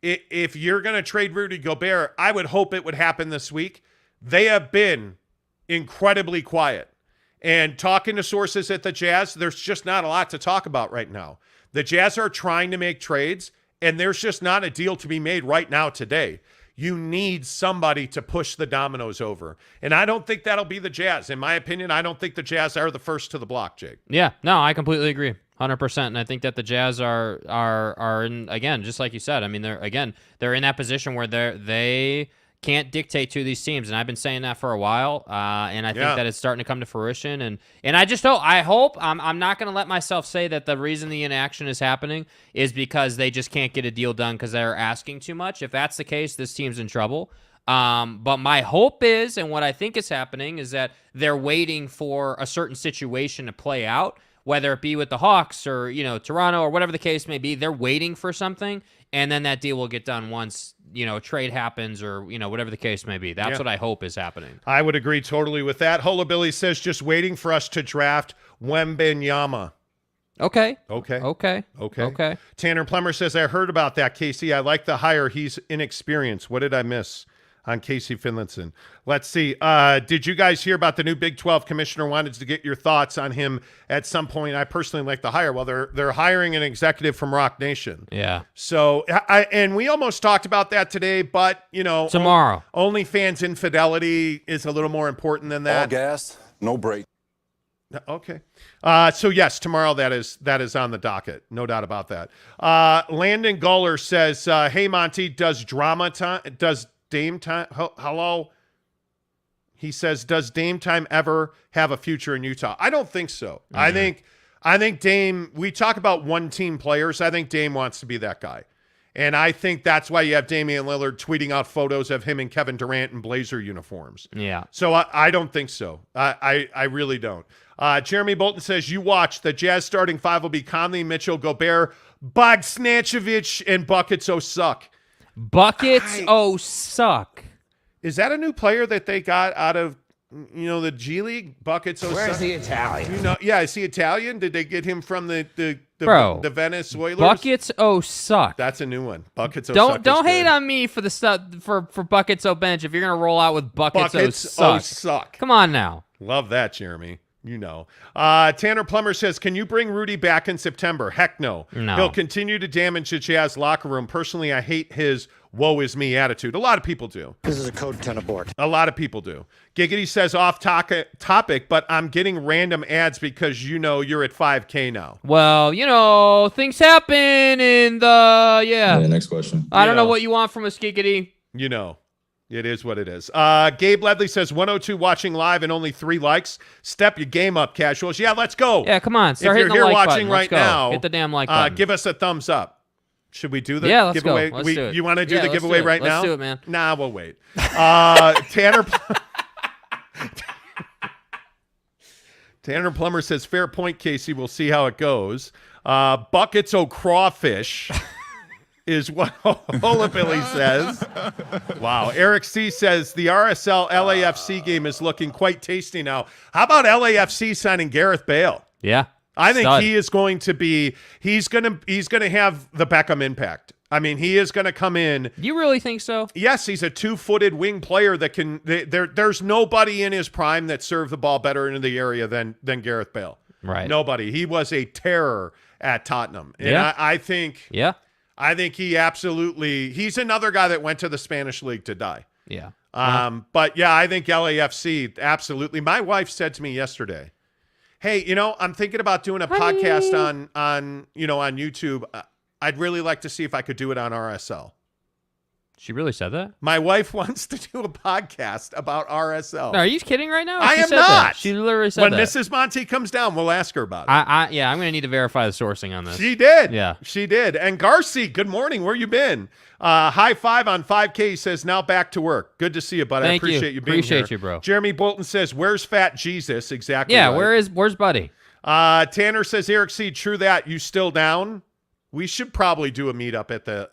if you're going to trade Rudy Gobert, I would hope it would happen this week. They have been incredibly quiet. And talking to sources at the Jazz, there's just not a lot to talk about right now. The Jazz are trying to make trades, and there's just not a deal to be made right now today. You need somebody to push the dominoes over. And I don't think that'll be the Jazz. In my opinion, I don't think the Jazz are the first to the block, Jake. Yeah, no, I completely agree. 100%. And I think that the Jazz are in, again, just like you said, I mean, they're in that position where they can't dictate to these teams, and I've been saying that for a while, and I think that it's starting to come to fruition, and I hope I'm not going to let myself say that the reason the inaction is happening is because they just can't get a deal done because they're asking too much. If that's the case, this team's in trouble. But my hope is, and what I think is happening, is that they're waiting for a certain situation to play out, whether it be with the Hawks or Toronto or whatever the case may be. They're waiting for something, and then that deal will get done once trade happens or, whatever the case may be. That's what I hope is happening. I would agree totally with that. Hola Billy says just waiting for us to draft Wembanyama. Okay. Tanner Plummer says, I heard about that, Casey. I like the hire. He's inexperienced. What did I miss on Casey Finlinson? Let's see. Did you guys hear about the new Big 12 commissioner? Wanted to get your thoughts on him at some point. I personally like the hire. Well, they're hiring an executive from Rock Nation. Yeah. So, and we almost talked about that today, but, tomorrow. OnlyFans infidelity is a little more important than that. All gas, no break. Okay. So yes, tomorrow that is on the docket. No doubt about that. Landon Guller says, hey Monty, does Dame Time, hello? He says, does Dame Time ever have a future in Utah? I don't think so. Mm-hmm. I think Dame, we talk about one team players. I think Dame wants to be that guy. And I think that's why you have Damian Lillard tweeting out photos of him and Kevin Durant in Blazer uniforms. Yeah. So I don't think so. I really don't. Jeremy Bolton says, you watch. The Jazz starting five will be Conley, Mitchell, Gobert, Bogdanovich, and Buckets Suck. Suck. Is that a new player that they got out of the G League? Buckets Suck? Where's the Italian? Is he Italian? Did they get him from the Venice Oilers? Buckets Suck. That's a new one. Buckets Suck. Don't hate on me for the stuff for Buckets Bench if you're gonna roll out with Buckets Suck. Come on now. Love that, Jeremy. Tanner Plummer says, can you bring Rudy back in September? Heck no. He'll continue to damage the Jazz locker room. Personally, I hate his woe is me attitude. A lot of people do. This is a code 10 abort. A lot of people do. Giggity says off topic, but I'm getting random ads because you're at 5K now. Well, things happen in the, Yeah, next question. I don't know what you want from us, Giggity. It is what it is. Gabe Ledley says 102 watching live and only 3 likes. Step your game up, casuals. Yeah, let's go. Yeah, come on. Start hitting the like button. If you're here watching right now, hit the damn like button. Give us a thumbs up. Should we do the giveaway? Let's do it. You want to do the giveaway right now? Let's do it, man. Nah, we'll wait. Tanner Plummer says, fair point, Casey. We'll see how it goes. Buckets Crawfish is what Hola Billy says. Wow. Eric C. says, the RSL LAFC game is looking quite tasty now. How about LAFC signing Gareth Bale? Yeah. I think he is going to be he's going to have the Beckham impact. I mean, he is going to come in. You really think so? Yes, he's a 2-footed wing player that can there's nobody in his prime that served the ball better into the area than Gareth Bale. Right. Nobody. He was a terror at Tottenham. And Yeah. I think Yeah. he's another guy that went to the Spanish league to die. Yeah. But yeah, I think LAFC, absolutely. My wife said to me yesterday, hey, I'm thinking about doing a podcast on YouTube. I'd really like to see if I could do it on RSL. She really said that? My wife wants to do a podcast about RSL. No, are you kidding right now? I She am said not. that. She literally said when that. Mrs. Monty comes down, we'll ask her about it. I'm going to need to verify the sourcing on this. She did. Yeah. She did. And Garci, good morning. Where you been? High five on 5K. He says, now back to work. Good to see you, bud. I appreciate you being here. Appreciate you, bro. Jeremy Bolton says, where's Fat Jesus? Exactly. Yeah, right. where's Buddy? Tanner says, Eric C., true that. You still down? We should probably do a meetup at the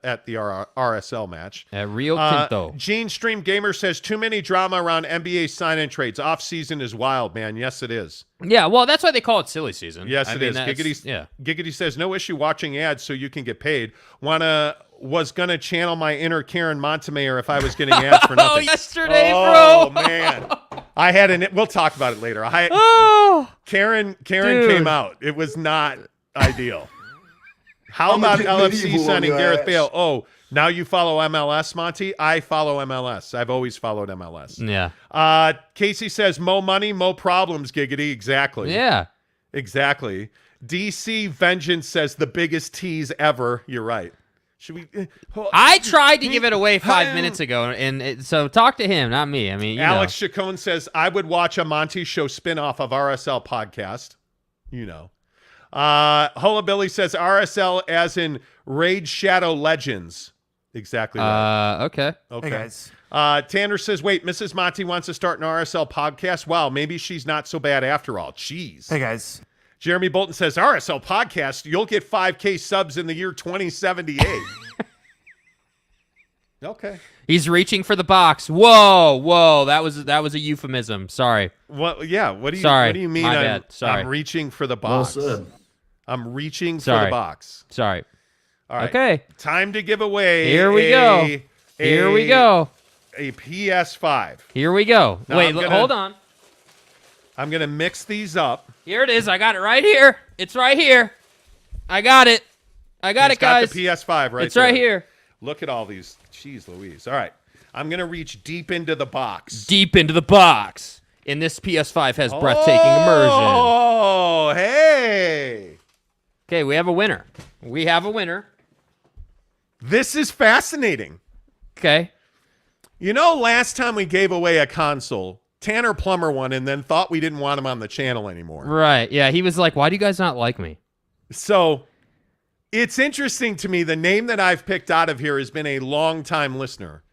RSL match. At Rio Tinto. Gene Stream Gamer says, too many drama around NBA sign-in trades. Off-season is wild, man. Yes, it is. Yeah, well, that's why they call it silly season. Yes, it is. Giggity says, no issue watching ads so you can get paid. Was going to channel my inner Karen Montemayor if I was getting ads for nothing. Yesterday, bro. bro. Oh, man. I had we'll talk about it later. Karen came out. It was not ideal. How about LFC signing Gareth Bale? Oh, now you follow MLS, Monty? I follow MLS. I've always followed MLS. Yeah. Casey says, mo money, mo problems, Giggity. Exactly. Yeah. Exactly. DC Vengeance says the biggest tease ever. You're right. Should we? I tried to give it away 5 minutes ago, and so talk to him, not me. I mean, Alex Chacon says, I would watch a Monty Show spinoff of RSL podcast. Hula Billy says RSL as in Raid Shadow Legends. Exactly right. Okay. Hey, guys. Tanner says, wait, Mrs. Monty wants to start an RSL podcast? Wow, maybe she's not so bad after all. Jeez. Hey, guys. Jeremy Bolton says, RSL podcast, you'll get 5K subs in the year 2078. Okay. He's reaching for the box. Whoa. That was a euphemism. Sorry. What? Yeah. What do you mean? My bad. Sorry. I'm reaching for the box. Well said. I'm reaching for the box. Sorry. All right. Okay. Time to give away. Here we go. Here we go. A PS5. Here we go. Now Wait, hold on. I'm going to mix these up. Here it is. I got it right here. It's right here. I got it. I got it, guys. Got the PS5 right It's right here. Look at all these. Jeez Louise. All right. I'm going to reach deep into the box. Deep into the box. And this PS5 has breathtaking immersion. Oh, hey. Okay, we have a winner. This is fascinating. Okay. Last time we gave away a console, Tanner Plummer won and then thought we didn't want him on the channel anymore. Right. Yeah, he was like, why do you guys not like me? So it's interesting to me. The name that I've picked out of here has been a longtime listener,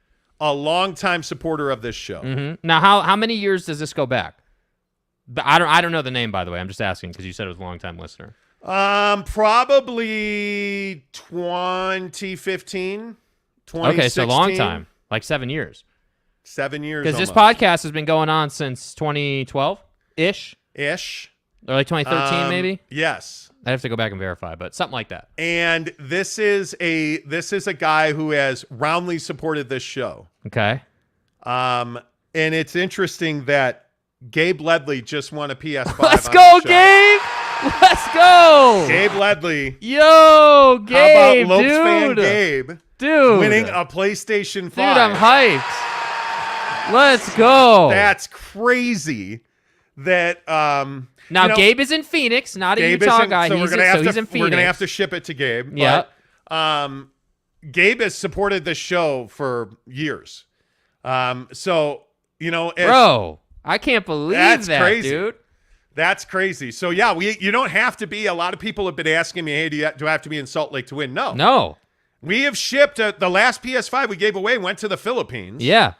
a longtime supporter of this show. Mm-hmm. Now, how many years does this go back? I don't know the name, by the way. I'm just asking because you said it was a longtime listener. Probably 2015, 2016. Okay, so long time, like 7 years. 7 years. Because this podcast has been going on since 2012-ish. Or like 2013, maybe. Yes. I'd have to go back and verify, but something like that. And this is a guy who has roundly supported this show. Okay. And it's interesting that Gabe Ledley just won a PS5. Let's go, Gabe! Let's go! Gabe Ledley. Yo, Gabe, How about Lopes fan Gabe? Dude. Winning a PlayStation 5. Dude, I'm hyped. Let's go. That's crazy. That now Gabe is in Phoenix, not a Utah guy. So he's in Phoenix. We're gonna have to ship it to Gabe. Yeah. Gabe has supported this show for years. So bro, I can't believe that's that, crazy. dude. That's crazy. So yeah, you don't have to be. A lot of people have been asking me, hey, do I have to be in Salt Lake to win? No. We have shipped the last PS5 we gave away went to the Philippines. Yeah.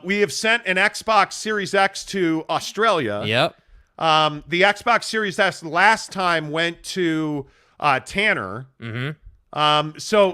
We have sent an Xbox Series X to Australia. Yep. The Xbox Series S last time went to Tanner. Mm-hmm.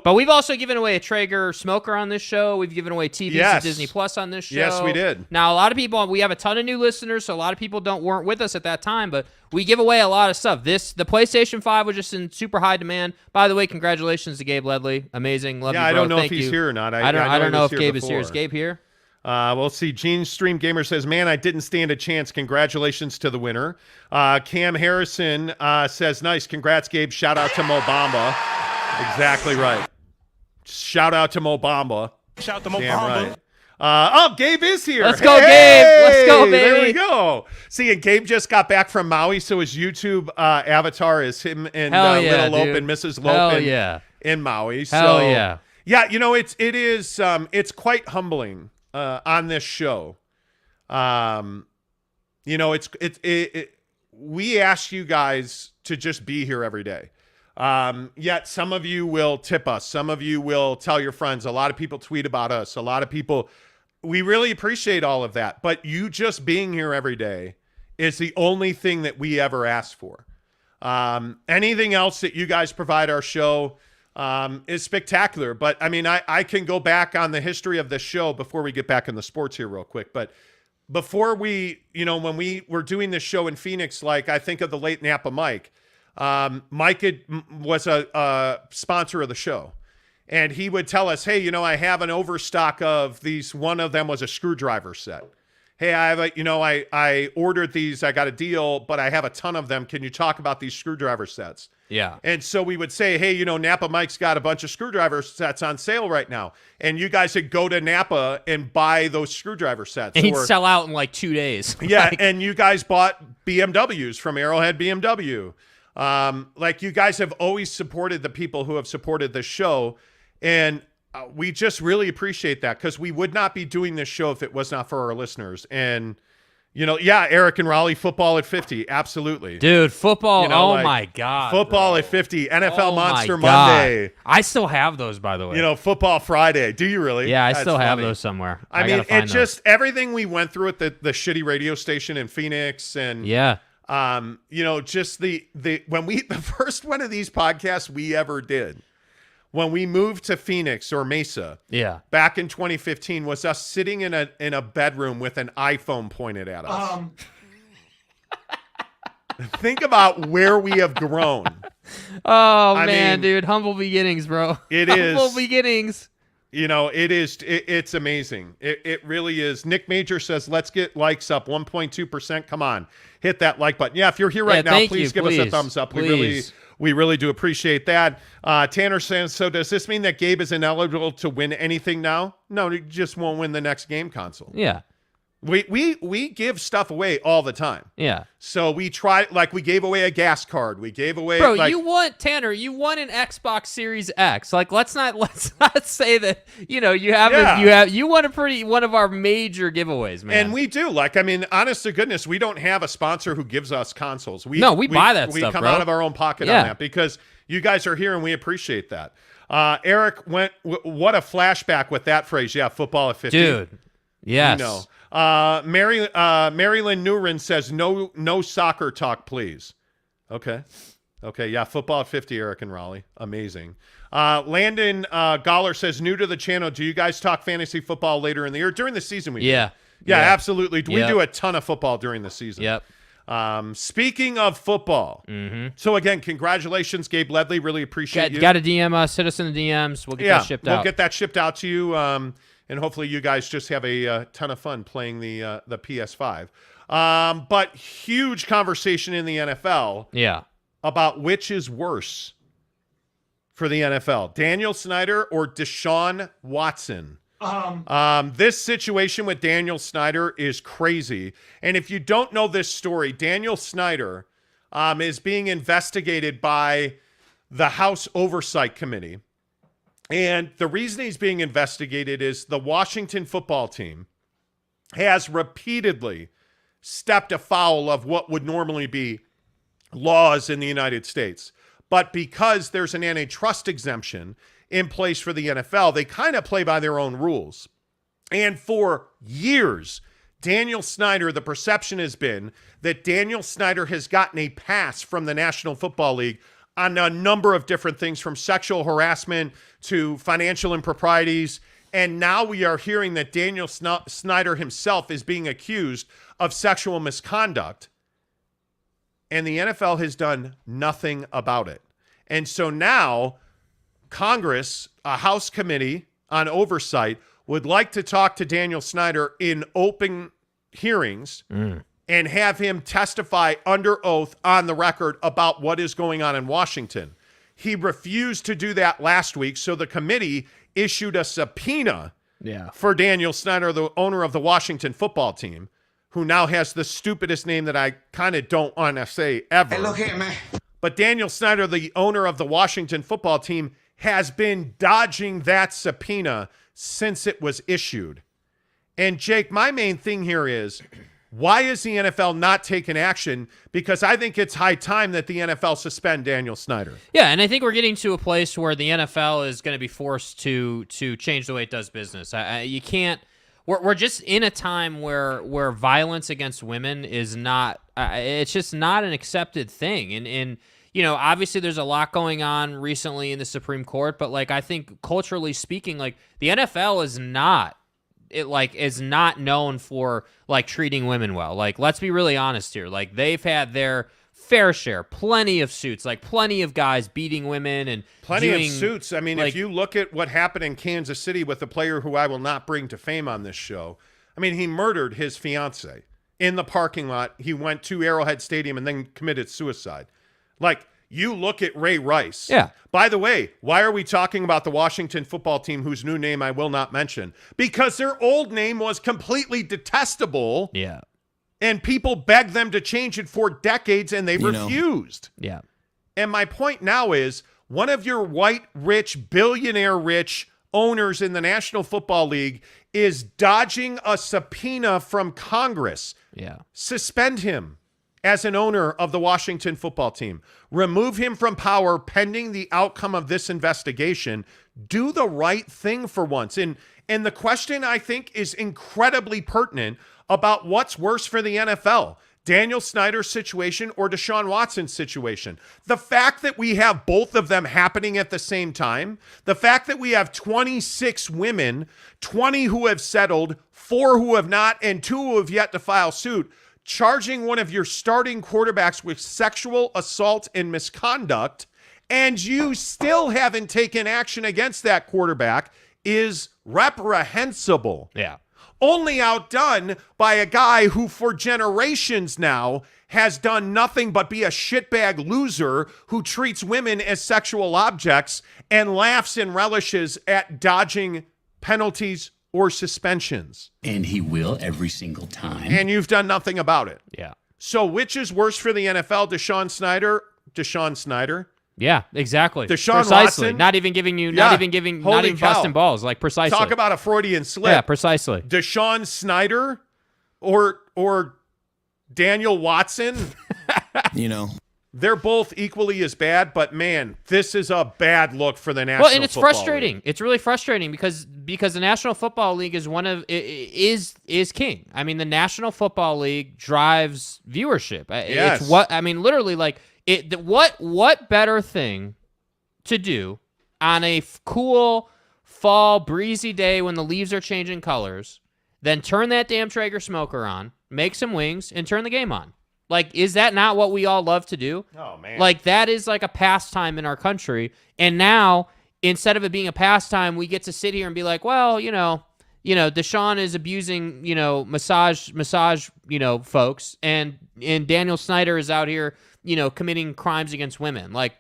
But we've also given away a Traeger smoker on this show. We've given away TVs to Disney Plus on this show. Yes, we did. Now, a lot of people, we have a ton of new listeners, so a lot of people weren't with us at that time, but we give away a lot of stuff. The PlayStation 5 was just in super high demand. By the way, congratulations to Gabe Ledley. Amazing. Love you, bro. I don't know Thank if he's you. here or not. I don't know if Gabe is here. Is Gabe here? We'll see. Gene Stream Gamer says, man, I didn't stand a chance. Congratulations to the winner. Cam Harrison says, nice. Congrats, Gabe. Shout out to Mo Bamba. Exactly right. Shout out to Mo Bamba. Shout out to Mo Bamba. Right. Gabe is here. Let's go, Gabe. Let's go, baby. There we go. See, and Gabe just got back from Maui, so his YouTube avatar is him and Little Lope and Mrs. Lope in Maui. Hell yeah. Yeah, you know, it's quite humbling on this show. You know, we ask you guys to just be here every day. Yet some of you will tip us. Some of you will tell your friends. A lot of people tweet about us. A lot of people, we really appreciate all of that. But you just being here every day is the only thing that we ever ask for. Anything else that you guys provide our show is spectacular. But I mean, I can go back on the history of this show before we get back in the sports here real quick. But before we, you know, when we were doing this show in Phoenix, like I think of the late Napa Mike. Mike was a sponsor of the show, and he would tell us, hey, you know, I have an overstock of these. One of them was a screwdriver set. Hey, I have I ordered these. I got a deal, but I have a ton of them. Can you talk about these screwdriver sets? Yeah. And so we would say, hey, you know, Napa Mike's got a bunch of screwdriver sets on sale right now. And you guys would go to Napa and buy those screwdriver sets. And he'd sell out in like 2 days. Yeah, and you guys bought BMWs from Arrowhead BMW. Like you guys have always supported the people who have supported this show, and we just really appreciate that, because we would not be doing this show if it was not for our listeners. And you know, yeah, Eric and Raleigh, football at 50, absolutely, dude. Football, you know, oh my god, football bro. At 50, NFL Monster my God. Monday. I still have those, by the way. You know, Football Friday. Do you really? Yeah, I That's still have funny. those somewhere. I mean, gotta find it's those. just everything we went through at the shitty radio station in Phoenix, and yeah. You know, just the first one of these podcasts we ever did when we moved to Phoenix or Mesa, back in 2015, was us sitting in a bedroom with an iPhone pointed at us. Think about where we have grown. Oh I man, mean, dude, humble beginnings, bro. It humble is beginnings. You know, it's amazing. It really is. Nick Major says, let's get likes up 1.2%. Come on, hit that like button. Yeah, if you're here right now, please give us a thumbs up. We really do appreciate that. Tanner says, so does this mean that Gabe is ineligible to win anything now? No, he just won't win the next game console. Yeah. We give stuff away all the time. Yeah. So we try, like we gave away a gas card. We gave away, bro. Like, you won an Xbox Series X. Like let's not say that you know you haven't. You won one of our major giveaways, man. And we do. Like, I mean, honest to goodness, we don't have a sponsor who gives us consoles. We buy that stuff. We come bro. out of our own pocket on that, because you guys are here and we appreciate that. Eric went. What a flashback with that phrase. Yeah, football at 50, dude. Yes. You know. Marilyn Nurin says no soccer talk, please. Okay. Yeah, football at 50, Eric and Raleigh. Amazing. Landon Goller says, new to the channel, do you guys talk fantasy football later in the year? During the season we do. Yeah, absolutely. We do a ton of football during the season. Yep. Speaking of football, so again, congratulations, Gabe Ledley. Really appreciate you. Got to DM us, hit us in the DMs. We'll get that shipped out. We'll get that shipped out to you. And hopefully you guys just have a ton of fun playing the PS5. But huge conversation in the NFL. Yeah. About which is worse for the NFL, Daniel Snyder or Deshaun Watson. This situation with Daniel Snyder is crazy. And if you don't know this story, Daniel Snyder is being investigated by the House Oversight Committee. And the reason he's being investigated is the Washington football team has repeatedly stepped afoul of what would normally be laws in the United States. But because there's an antitrust exemption in place for the NFL, they kind of play by their own rules. And for years, Daniel Snyder, the perception has been that Daniel Snyder has gotten a pass from the National Football League on a number of different things, from sexual harassment to financial improprieties. And now we are hearing that Daniel Snyder himself is being accused of sexual misconduct. And the NFL has done nothing about it. And so now Congress, a House committee on oversight, would like to talk to Daniel Snyder in open hearings and have him testify under oath on the record about what is going on in Washington. He refused to do that last week, so the committee issued a subpoena for Daniel Snyder, the owner of the Washington football team, who now has the stupidest name that I kind of don't want to say ever. Hey, look here, man. But Daniel Snyder, the owner of the Washington football team, has been dodging that subpoena since it was issued. And Jake, my main thing here is, why is the NFL not taking action? Because I think it's high time that the NFL suspend Daniel Snyder. Yeah, and I think we're getting to a place where the NFL is going to be forced to change the way it does business. You can't. We're just in a time where violence against women is not. It's just not an accepted thing. And you know, obviously there's a lot going on recently in the Supreme Court, but like I think culturally speaking, like the NFL is not. Is not known for like treating women well. Like, let's be really honest here. Like, they've had their fair share, plenty of suits, like plenty of guys beating women and plenty of suits. I mean, if you look at what happened in Kansas City with a player who I will not bring to fame on this show, I mean, he murdered his fiance in the parking lot. He went to Arrowhead Stadium and then committed suicide. Like, you look at Ray Rice. Yeah. By the way, why are we talking about the Washington football team whose new name I will not mention? Because their old name was completely detestable. Yeah. And people begged them to change it for decades, and they refused. Yeah. And my point now is, one of your white, rich, billionaire rich owners in the National Football League is dodging a subpoena from Congress. Yeah. Suspend him as an owner of the Washington football team. Remove him from power pending the outcome of this investigation. Do the right thing for once. And the question, I think, is incredibly pertinent about what's worse for the NFL, Daniel Snyder's situation or Deshaun Watson's situation. The fact that we have both of them happening at the same time, the fact that we have 26 women, 20 who have settled, 4 who have not, and 2 who have yet to file suit, charging one of your starting quarterbacks with sexual assault and misconduct, and you still haven't taken action against that quarterback is reprehensible. Yeah. Only outdone by a guy who for generations now has done nothing but be a shitbag loser who treats women as sexual objects and laughs and relishes at dodging penalties or suspensions. And he will every single time. And you've done nothing about it. Yeah. So which is worse for the NFL, Deshaun Snyder? Yeah, exactly. Deshaun precisely. Watson? Not even busting balls. Like, precisely. Talk about a Freudian slip. Yeah, precisely. Deshaun Snyder or Daniel Watson? They're both equally as bad, but man, this is a bad look for the National Football League. Well, and it's frustrating. It's really frustrating because the National Football League is king. I mean, the National Football League drives viewership. Yes. It's literally like what better thing to do on a cool fall breezy day when the leaves are changing colors than turn that damn Traeger smoker on, make some wings, and turn the game on. Like, is that not what we all love to do? Oh, man. Like, that is like a pastime in our country. And now, instead of it being a pastime, we get to sit here and be like, well, Deshaun is abusing, massage, folks. And Daniel Snyder is out here, committing crimes against women. Like,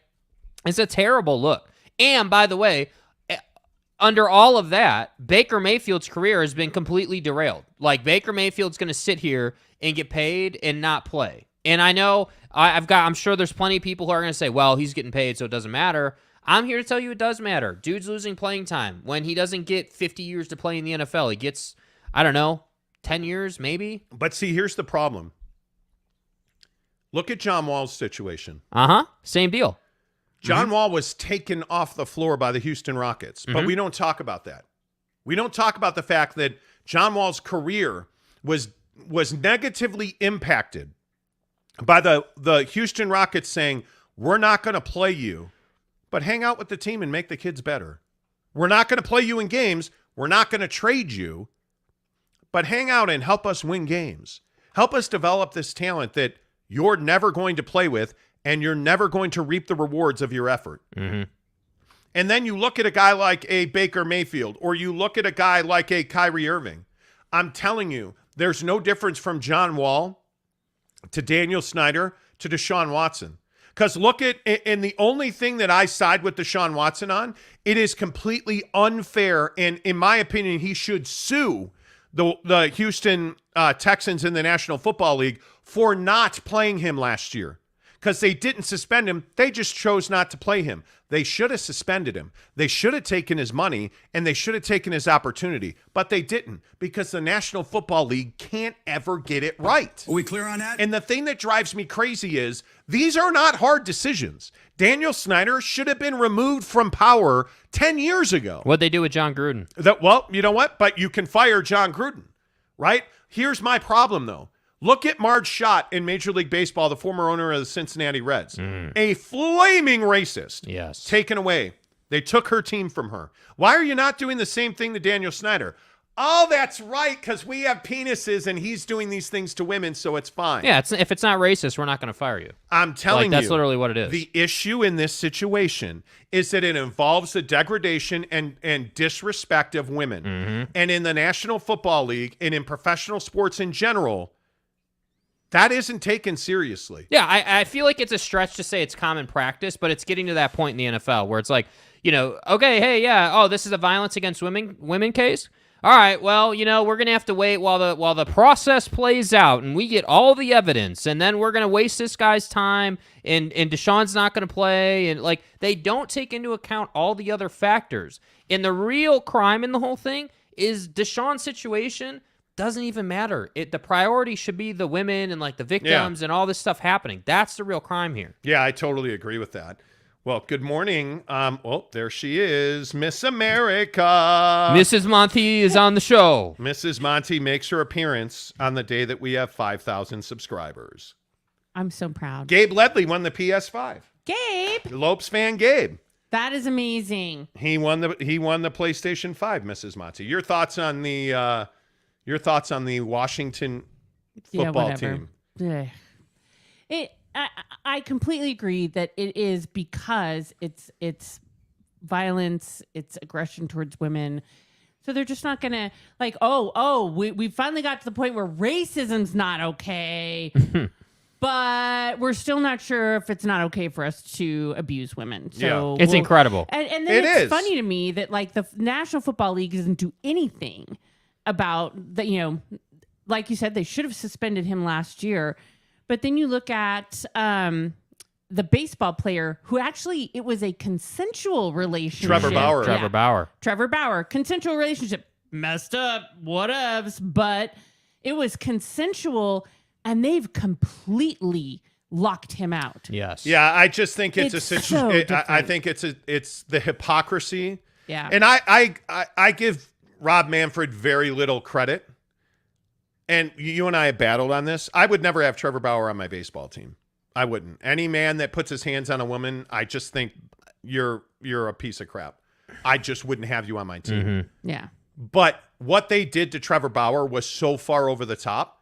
it's a terrible look. And by the way, under all of that, Baker Mayfield's career has been completely derailed. Like, Baker Mayfield's going to sit here and get paid and not play. And I know I'm sure there's plenty of people who are going to say, well, he's getting paid, so it doesn't matter. I'm here to tell you it does matter. Dude's losing playing time. When he doesn't get 50 years to play in the NFL, he gets, 10 years maybe. But see, here's the problem. Look at John Wall's situation. Same deal. John Wall was taken off the floor by the Houston Rockets, but we don't talk about that. We don't talk about the fact that John Wall's career was negatively impacted by the Houston Rockets saying, we're not going to play you, but hang out with the team and make the kids better. We're not going to play you in games. We're not going to trade you, but hang out and help us win games. Help us develop this talent that you're never going to play with, and you're never going to reap the rewards of your effort. Mm-hmm. And then you look at a guy like a Baker Mayfield, or you look at a guy like a Kyrie Irving. I'm telling you, there's no difference from John Wall to Daniel Snyder to Deshaun Watson. Because look at, and the only thing that I side with Deshaun Watson on, it is completely unfair. And in my opinion, he should sue the Houston Texans in the National Football League for not playing him last year. Because they didn't suspend him. They just chose not to play him. They should have suspended him. They should have taken his money, and they should have taken his opportunity. But they didn't, because the National Football League can't ever get it right. Are we clear on that? And the thing that drives me crazy is these are not hard decisions. Daniel Snyder should have been removed from power 10 years ago. What'd they do with John Gruden? Well, you know what? But you can fire John Gruden, right? Here's my problem, though. Look at Marge Schott in Major League Baseball, the former owner of the Cincinnati Reds. A flaming racist. Yes. Taken away. They took her team from her. Why are you not doing the same thing to Daniel Snyder? Oh, that's right, because we have penises and he's doing these things to women, so it's fine. Yeah, if it's not racist, we're not going to fire you. I'm telling you. That's literally what it is. The issue in this situation is that it involves the degradation and disrespect of women. Mm-hmm. And in the National Football League and in professional sports in general, that isn't taken seriously. Yeah, I feel like it's a stretch to say it's common practice, but it's getting to that point in the NFL where it's like, okay, hey, yeah, oh, this is a violence against women case? All right, well, we're going to have to wait while the process plays out and we get all the evidence, and then we're going to waste this guy's time, and Deshaun's not going to play, and they don't take into account all the other factors. And the real crime in the whole thing is Deshaun's situation doesn't even matter. The priority should be the women and the victims and all this stuff happening. That's the real crime here. Yeah, I totally agree with that. Well, good morning. There she is, Miss America. Mrs. Monty is on the show. Mrs. Monty makes her appearance on the day that we have 5,000 subscribers. I'm so proud. Gabe Ledley won the PS5. Gabe, Lopes fan Gabe. that is amazing. He won the PlayStation 5, Mrs. Monty. Your thoughts on the Washington football team? I completely agree that it is because it's violence, it's aggression towards women. So they're just not gonna we finally got to the point where racism's not okay, but we're still not sure if it's not okay for us to abuse women. So it's incredible. And then it's funny to me that the National Football League doesn't do anything about that. Like you said, they should have suspended him last year. But then you look at the baseball player who actually, it was a consensual relationship. Trevor Bauer. Consensual relationship. Messed up, whatevs. But it was consensual, and they've completely locked him out. Yes. Yeah, I just think it's a situation. So I think it's the hypocrisy. Yeah. And I give Rob Manfred very little credit. And you and I have battled on this. I would never have Trevor Bauer on my baseball team. I wouldn't. Any man that puts his hands on a woman, I just think you're a piece of crap. I just wouldn't have you on my team. Mm-hmm. Yeah. But what they did to Trevor Bauer was so far over the top.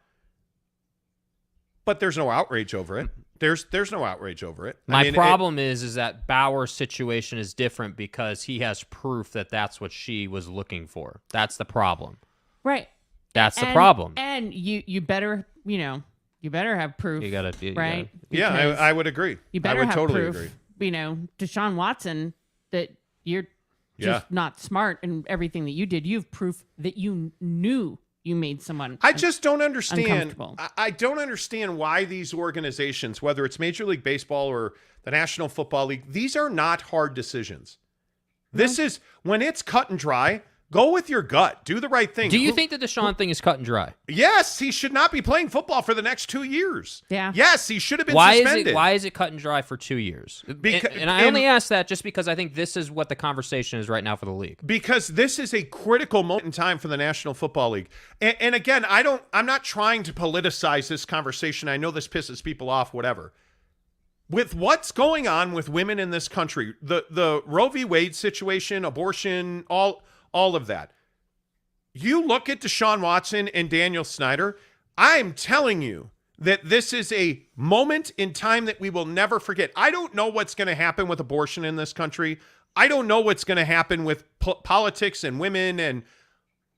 But there's no outrage over it. There's no outrage over it. My problem is that Bauer's situation is different because he has proof that that's what she was looking for. That's the problem. Right. That's the problem. And you better, you better have proof. You gotta, right? Yeah, I would agree. You better I would have totally proof, agree. Deshaun Watson, that you're just not smart in everything that you did. You have proof that you knew you made someone I just don't understand. uncomfortable. I don't understand why these organizations, whether it's Major League Baseball or the National Football League, these are not hard decisions. This is, when it's cut and dry, go with your gut. Do the right thing. Do you think that the Deshaun thing is cut and dry? Yes, he should not be playing football for the next 2 years. Yeah. Yes, he should have been Why suspended. why is it cut and dry for 2 years? And I only ask that just because I think this is what the conversation is right now for the league. Because this is a critical moment in time for the National Football League. And again, I'm not trying to politicize this conversation. I know this pisses people off, whatever. With what's going on with women in this country, the Roe v. Wade situation, abortion, all of that. You look at Deshaun Watson and Daniel Snyder, I'm telling you that this is a moment in time that we will never forget. I don't know what's going to happen with abortion in this country. I don't know what's going to happen with politics and women, and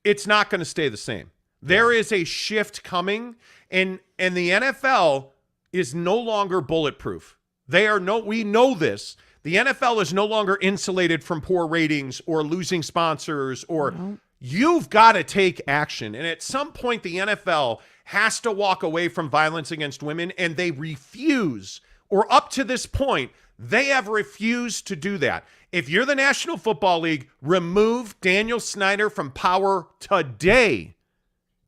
it's not going to stay the same. There is a shift coming, and the NFL is no longer bulletproof. We know this. The NFL is no longer insulated from poor ratings or losing sponsors, or you've got to take action. And at some point, the NFL has to walk away from violence against women, and they refuse, or up to this point, they have refused to do that. If you're the National Football League, remove Daniel Snyder from power today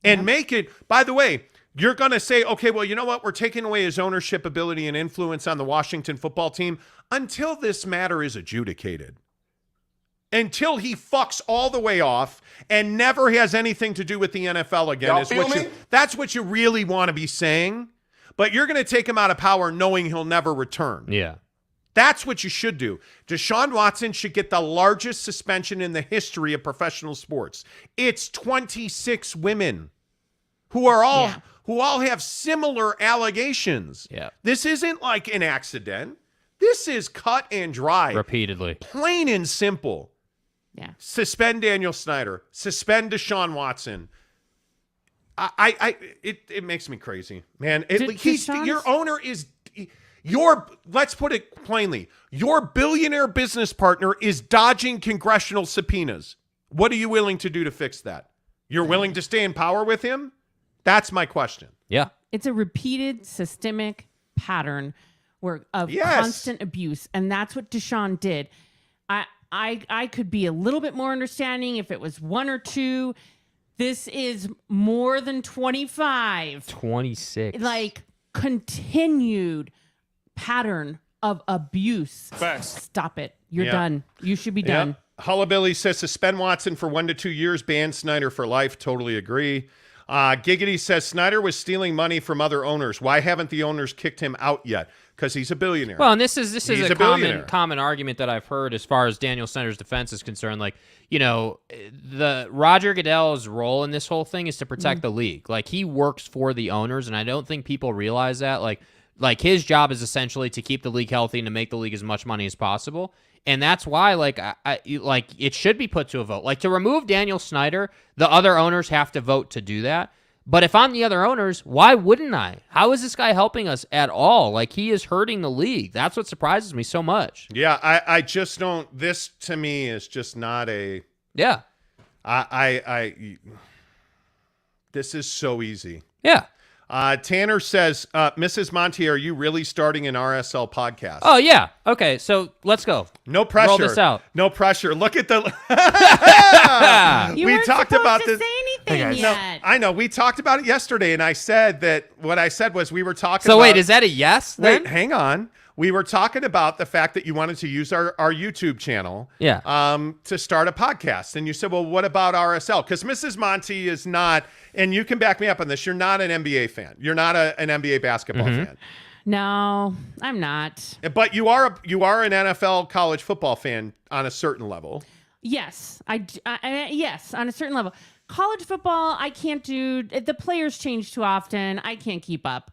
and make it, by the way, you're going to say, okay, well, you know what? We're taking away his ownership ability and influence on the Washington football team until this matter is adjudicated. Until he fucks all the way off and never has anything to do with the NFL again. That's what you really want to be saying. But you're going to take him out of power knowing he'll never return. Yeah. That's what you should do. Deshaun Watson should get the largest suspension in the history of professional sports. It's 26 women who all have similar allegations. Yeah. This isn't like an accident. This is cut and dry. Repeatedly. Plain and simple. Yeah. Suspend Daniel Snyder. Suspend Deshaun Watson. It makes me crazy, man. Your owner is let's put it plainly. Your billionaire business partner is dodging congressional subpoenas. What are you willing to do to fix that? You're willing to stay in power with him? That's my question. Yeah. It's a repeated systemic pattern of constant abuse. And that's what Deshaun did. I could be a little bit more understanding if it was one or two. This is more than 25. 26. Like continued pattern of abuse. Facts. Stop it. You're done. You should be done. Hullabilly says suspend Watson for 1 to 2 years, ban Snyder for life. Totally agree. Giggity says Snyder was stealing money from other owners. Why haven't the owners kicked him out yet? Because he's a billionaire. Well, and this is a common argument that I've heard as far as Daniel Snyder's defense is concerned. Like, the Roger Goodell's role in this whole thing is to protect the league. Like, he works for the owners, and I don't think people realize that. Like his job is essentially to keep the league healthy and to make the league as much money as possible. And that's why, it should be put to a vote. Like, to remove Daniel Snyder, the other owners have to vote to do that. But if I'm the other owners, why wouldn't I? How is this guy helping us at all? Like, he is hurting the league. That's what surprises me so much. Yeah, I just don't. This to me is just not a. Yeah. This is so easy. Yeah. Tanner says, Mrs. Monty, are you really starting an RSL podcast? Oh, yeah. Okay, so let's go. No pressure. Roll this out. No pressure. Look at the... We talked about this. Say anything yet. No, I know. We talked about it yesterday, and I said that what I said was we were talking So about... wait, is that a yes then? Wait, hang on. We were talking about the fact that you wanted to use our YouTube channel to start a podcast. And you said, well, what about RSL? Because Mrs. Monty is not, and you can back me up on this, you're not an NBA fan. You're not an NBA basketball fan. No, I'm not. But you are an NFL college football fan on a certain level. Yes, yes, on a certain level. College football, I can't do. The players change too often. I can't keep up.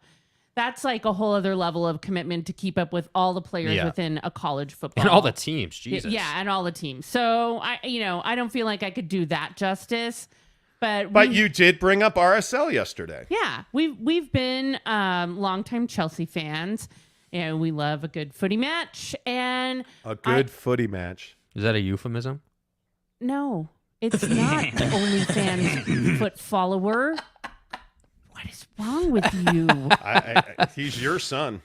That's like a whole other level of commitment to keep up with all the players within a college football. And all the teams, Jesus. Yeah, and all the teams. So, I don't feel like I could do that justice. But you did bring up RSL yesterday. Yeah, we've been longtime Chelsea fans, and we love a good footy match. And a good footy match. Is that a euphemism? No, it's not. OnlyFans foot follower. What is wrong with you? He's your son.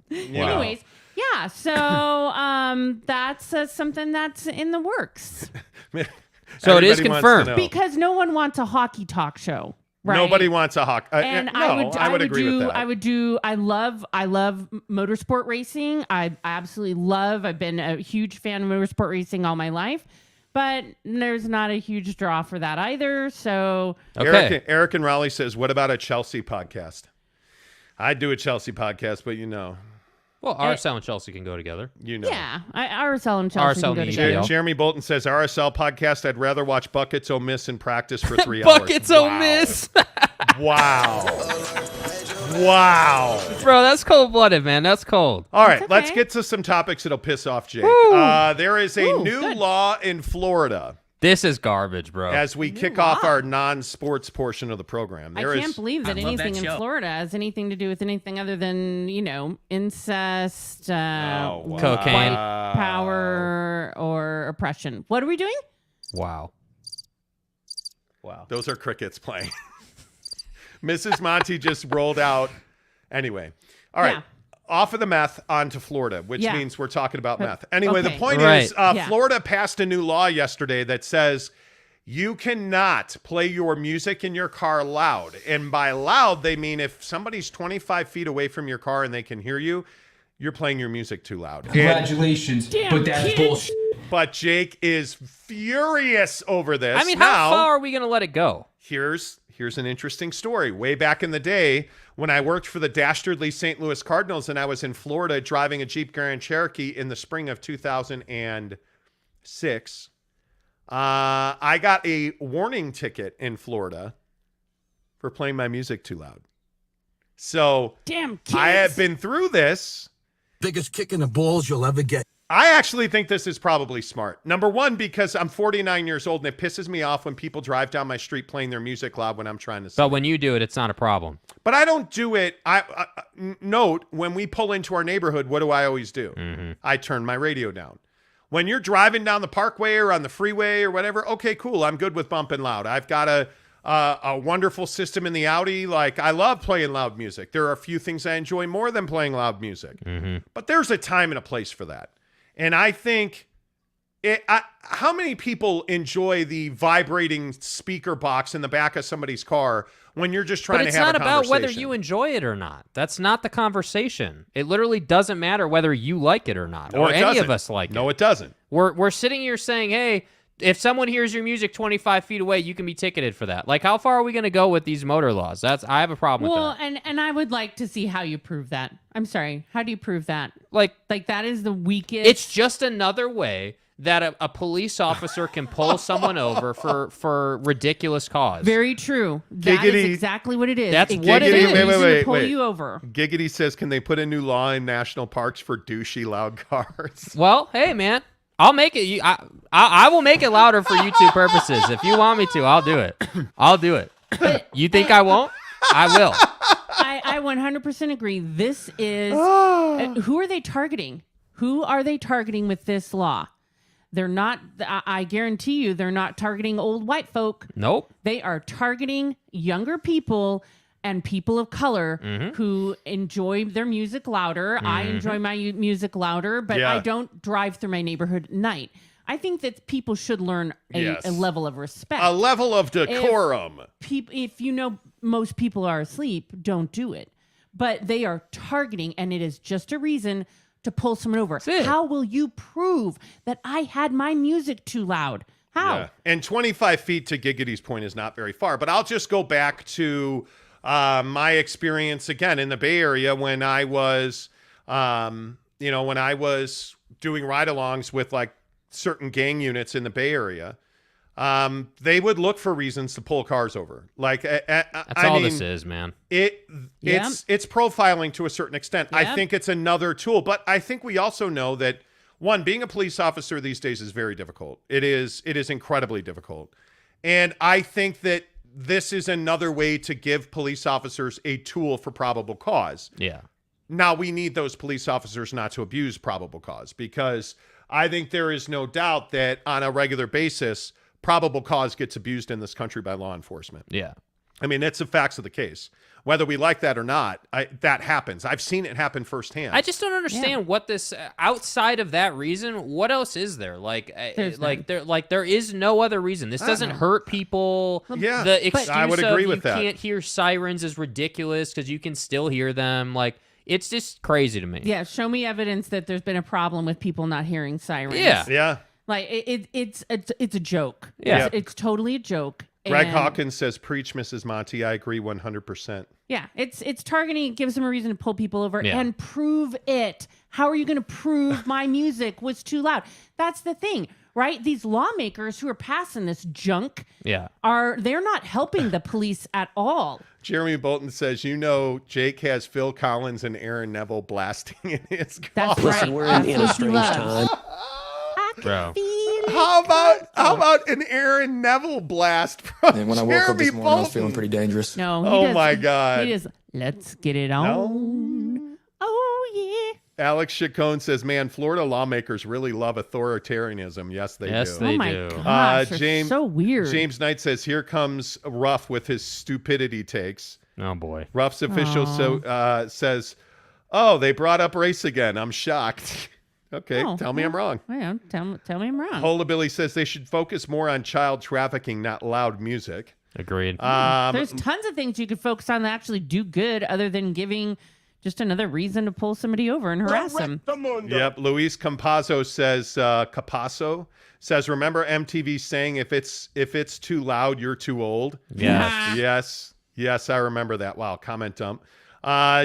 Anyways, yeah. So that's something that's in the works. So it is confirmed because no one wants a hockey talk show. Right? Nobody wants a hockey. And I would agree with that. I love motorsport racing. I absolutely love. I've been a huge fan of motorsport racing all my life. But there's not a huge draw for that either. So Eric and Raleigh says, what about a Chelsea podcast? I'd do a Chelsea podcast, but Well, RSL and Chelsea can go together. Yeah, RSL and Chelsea can go together. Jeremy Bolton says, RSL podcast, I'd rather watch Buckets O' Miss in practice for 3 hours. Buckets O' Miss. Wow. Wow. Bro, that's cold-blooded, man. That's cold. All right, okay. let's get to some topics that'll piss off Jake. There is a new law in Florida This is garbage, bro. as we kick off our non-sports portion of the program. I can't believe that anything in Florida has anything to do with anything other than, incest, wow. Cocaine. white power, or oppression. What are we doing? Wow. Those are crickets playing. Mrs. Monty just rolled out. Anyway. All right. Yeah. Off of the meth onto Florida, which means we're talking about meth. Anyway, okay. the point is Florida passed a new law yesterday that says you cannot play your music in your car loud. And by loud, they mean if somebody's 25 feet away from your car and they can hear you, you're playing your music too loud. Congratulations, but that's bullshit. But Jake is furious over this. I mean, how far are we going to let it go? Here's an interesting story. Way back in the day, when I worked for the dastardly St. Louis Cardinals and I was in Florida driving a Jeep Grand Cherokee in the spring of 2006, I got a warning ticket in Florida for playing my music too loud. So Damn kids. I have been through this. Biggest kick in the balls you'll ever get. I actually think this is probably smart. Number one, because I'm 49 years old and it pisses me off when people drive down my street playing their music loud when I'm trying to sing. But when you do it, it's not a problem. But I don't do it. Note, when we pull into our neighborhood, what do I always do? Mm-hmm. I turn my radio down. When you're driving down the parkway or on the freeway or whatever, okay, cool. I'm good with bumping loud. I've got a wonderful system in the Audi. Like, I love playing loud music. There are a few things I enjoy more than playing loud music. Mm-hmm. But there's a time and a place for that. And I think, how many people enjoy the vibrating speaker box in the back of somebody's car when you're just trying to have a conversation? But it's not about whether you enjoy it or not. That's not the conversation. It literally doesn't matter whether you like it or not, or any of us like it. No, it doesn't. We're sitting here saying, hey, if someone hears your music 25 feet away, you can be ticketed for that. Like, how far are we going to go with these motor laws? I have a problem with that. Well, and I would like to see how you prove that. I'm sorry. How do you prove that? Like that is the weakest. It's just another way that a police officer can pull someone over for ridiculous cause. Very true. That is exactly what it is. That's what what it is. Wait. Pull you over. Giggity says, can they put a new law in national parks for douchey loud cars? Well, hey, man. I'll make it. I will make it louder for YouTube purposes. If you want me to, I'll do it. I'll do it. You think I won't? I will. I 100% agree. This is who are they targeting? Who are they targeting with this law? They're not. I guarantee you, they're not targeting old white folk. Nope. They are targeting younger people and people of color who enjoy their music louder. I enjoy my music louder, but I don't drive through my neighborhood at night. I think that people should learn a level of respect. A level of decorum. If you know most people are asleep, don't do it. But they are targeting, and it is just a reason to pull someone over. How will you prove that I had my music too loud? How? Yeah. And 25 feet, to Giggity's point, is not very far. But I'll just go back to my experience again in the Bay Area when I was, when I was doing ride-alongs with like certain gang units in the Bay Area. They would look for reasons to pull cars over. Like, that's all this is, man. It's profiling to a certain extent. I think it's another tool, but I think we also know that one, being a police officer these days is very difficult. It is incredibly difficult. And I think that this is another way to give police officers a tool for probable cause. Yeah. Now, we need those police officers not to abuse probable cause, because I think there is no doubt that on a regular basis, probable cause gets abused in this country by law enforcement. Yeah. I mean, it's the facts of the case. Whether we like that or not, that happens. I've seen it happen firsthand. I just don't understand what this outside of that reason. What else is there? There is no other reason. This doesn't hurt people. Yeah, the excuse I would agree with that. You can't hear sirens is ridiculous because you can still hear them. Like, it's just crazy to me. Yeah, show me evidence that there's been a problem with people not hearing sirens. Yeah. Like it's a joke. Yeah, it's totally a joke. Greg Hawkins says, "Preach, Mrs. Monty." I agree 100%. Yeah, it's targeting. It gives them a reason to pull people over and prove it. How are you going to prove my music was too loud? That's the thing. right? These lawmakers who are passing this junk Yeah. they're not helping the police at all. Jeremy Bolton says, Jake has Phil Collins and Aaron Neville blasting in his car. That's right. We're That's in a what he strange loves. time. Bro. How about an Aaron Neville blast from And when I woke up Jeremy this morning, I was Bolton? feeling pretty dangerous. No. Oh, my God. He just, let's get it on. Oh, yeah. Alex Chacon says, man, Florida lawmakers really love authoritarianism. Yes, they Yes, do. they Oh, my do. gosh. They're James- so weird. James Knight says, here comes Ruff with his stupidity takes. Oh, boy. Ruff's official says, oh, they brought up race again. I'm shocked. Okay, Oh, tell me I'm wrong. Well, tell me I'm wrong. Hola Billy says they should focus more on child trafficking, not loud music. Agreed. There's tons of things you could focus on that actually do good other than giving just another reason to pull somebody over and harass them. Yep. Luis Campazzo says, remember MTV saying if it's too loud, you're too old? Yes. Yes, I remember that. Wow, comment dump.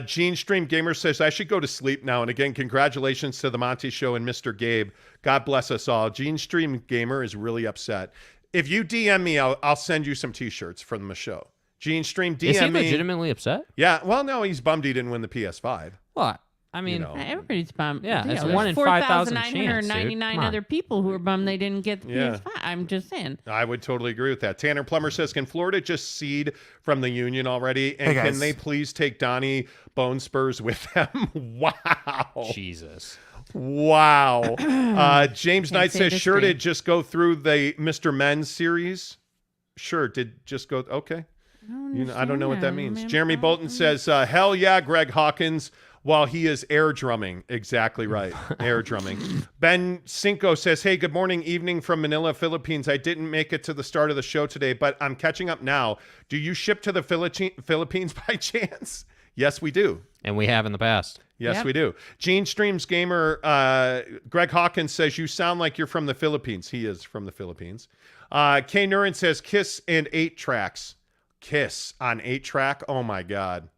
Gene Stream Gamer says, I should go to sleep now. And again, congratulations to the Monty Show and Mr. Gabe. God bless us all. Gene Stream Gamer is really upset. If you DM me, I'll send you some T-shirts from the show. Gene Stream, DM me. Is he legitimately upset? Yeah. Well, no, he's bummed he didn't win the PS5. What? I mean, Everybody's bummed. Yeah, it's there's 1 in 5,000 chance, 4,999 dude. other people who are bummed they didn't get the Yeah. PS5. I'm just saying. I would totally agree with that. Tanner Plummer says, can Florida just cede from the union already? And Hey, can guys. they please take Donnie Bone Spurs with them? Wow. Jesus. Wow. James Knight say says, sure disagree. did just go through the Mr. Men's series. Sure did just go. Okay. I don't know what that means. Jeremy Bolton says, hell yeah, Greg Hawkins, while he is air drumming. Exactly right. Air drumming. Ben Cinco says, hey, good morning, evening from Manila, Philippines. I didn't make it to the start of the show today, but I'm catching up now. Do you ship to the Philippines by chance? Yes, we do. And we have in the past. Yes, Yep. we do. Gene Streams Gamer, Greg Hawkins says, you sound like you're from the Philippines. He is from the Philippines. Kay Nurin says, Kiss and 8 tracks. Kiss on 8-track. Oh, my God.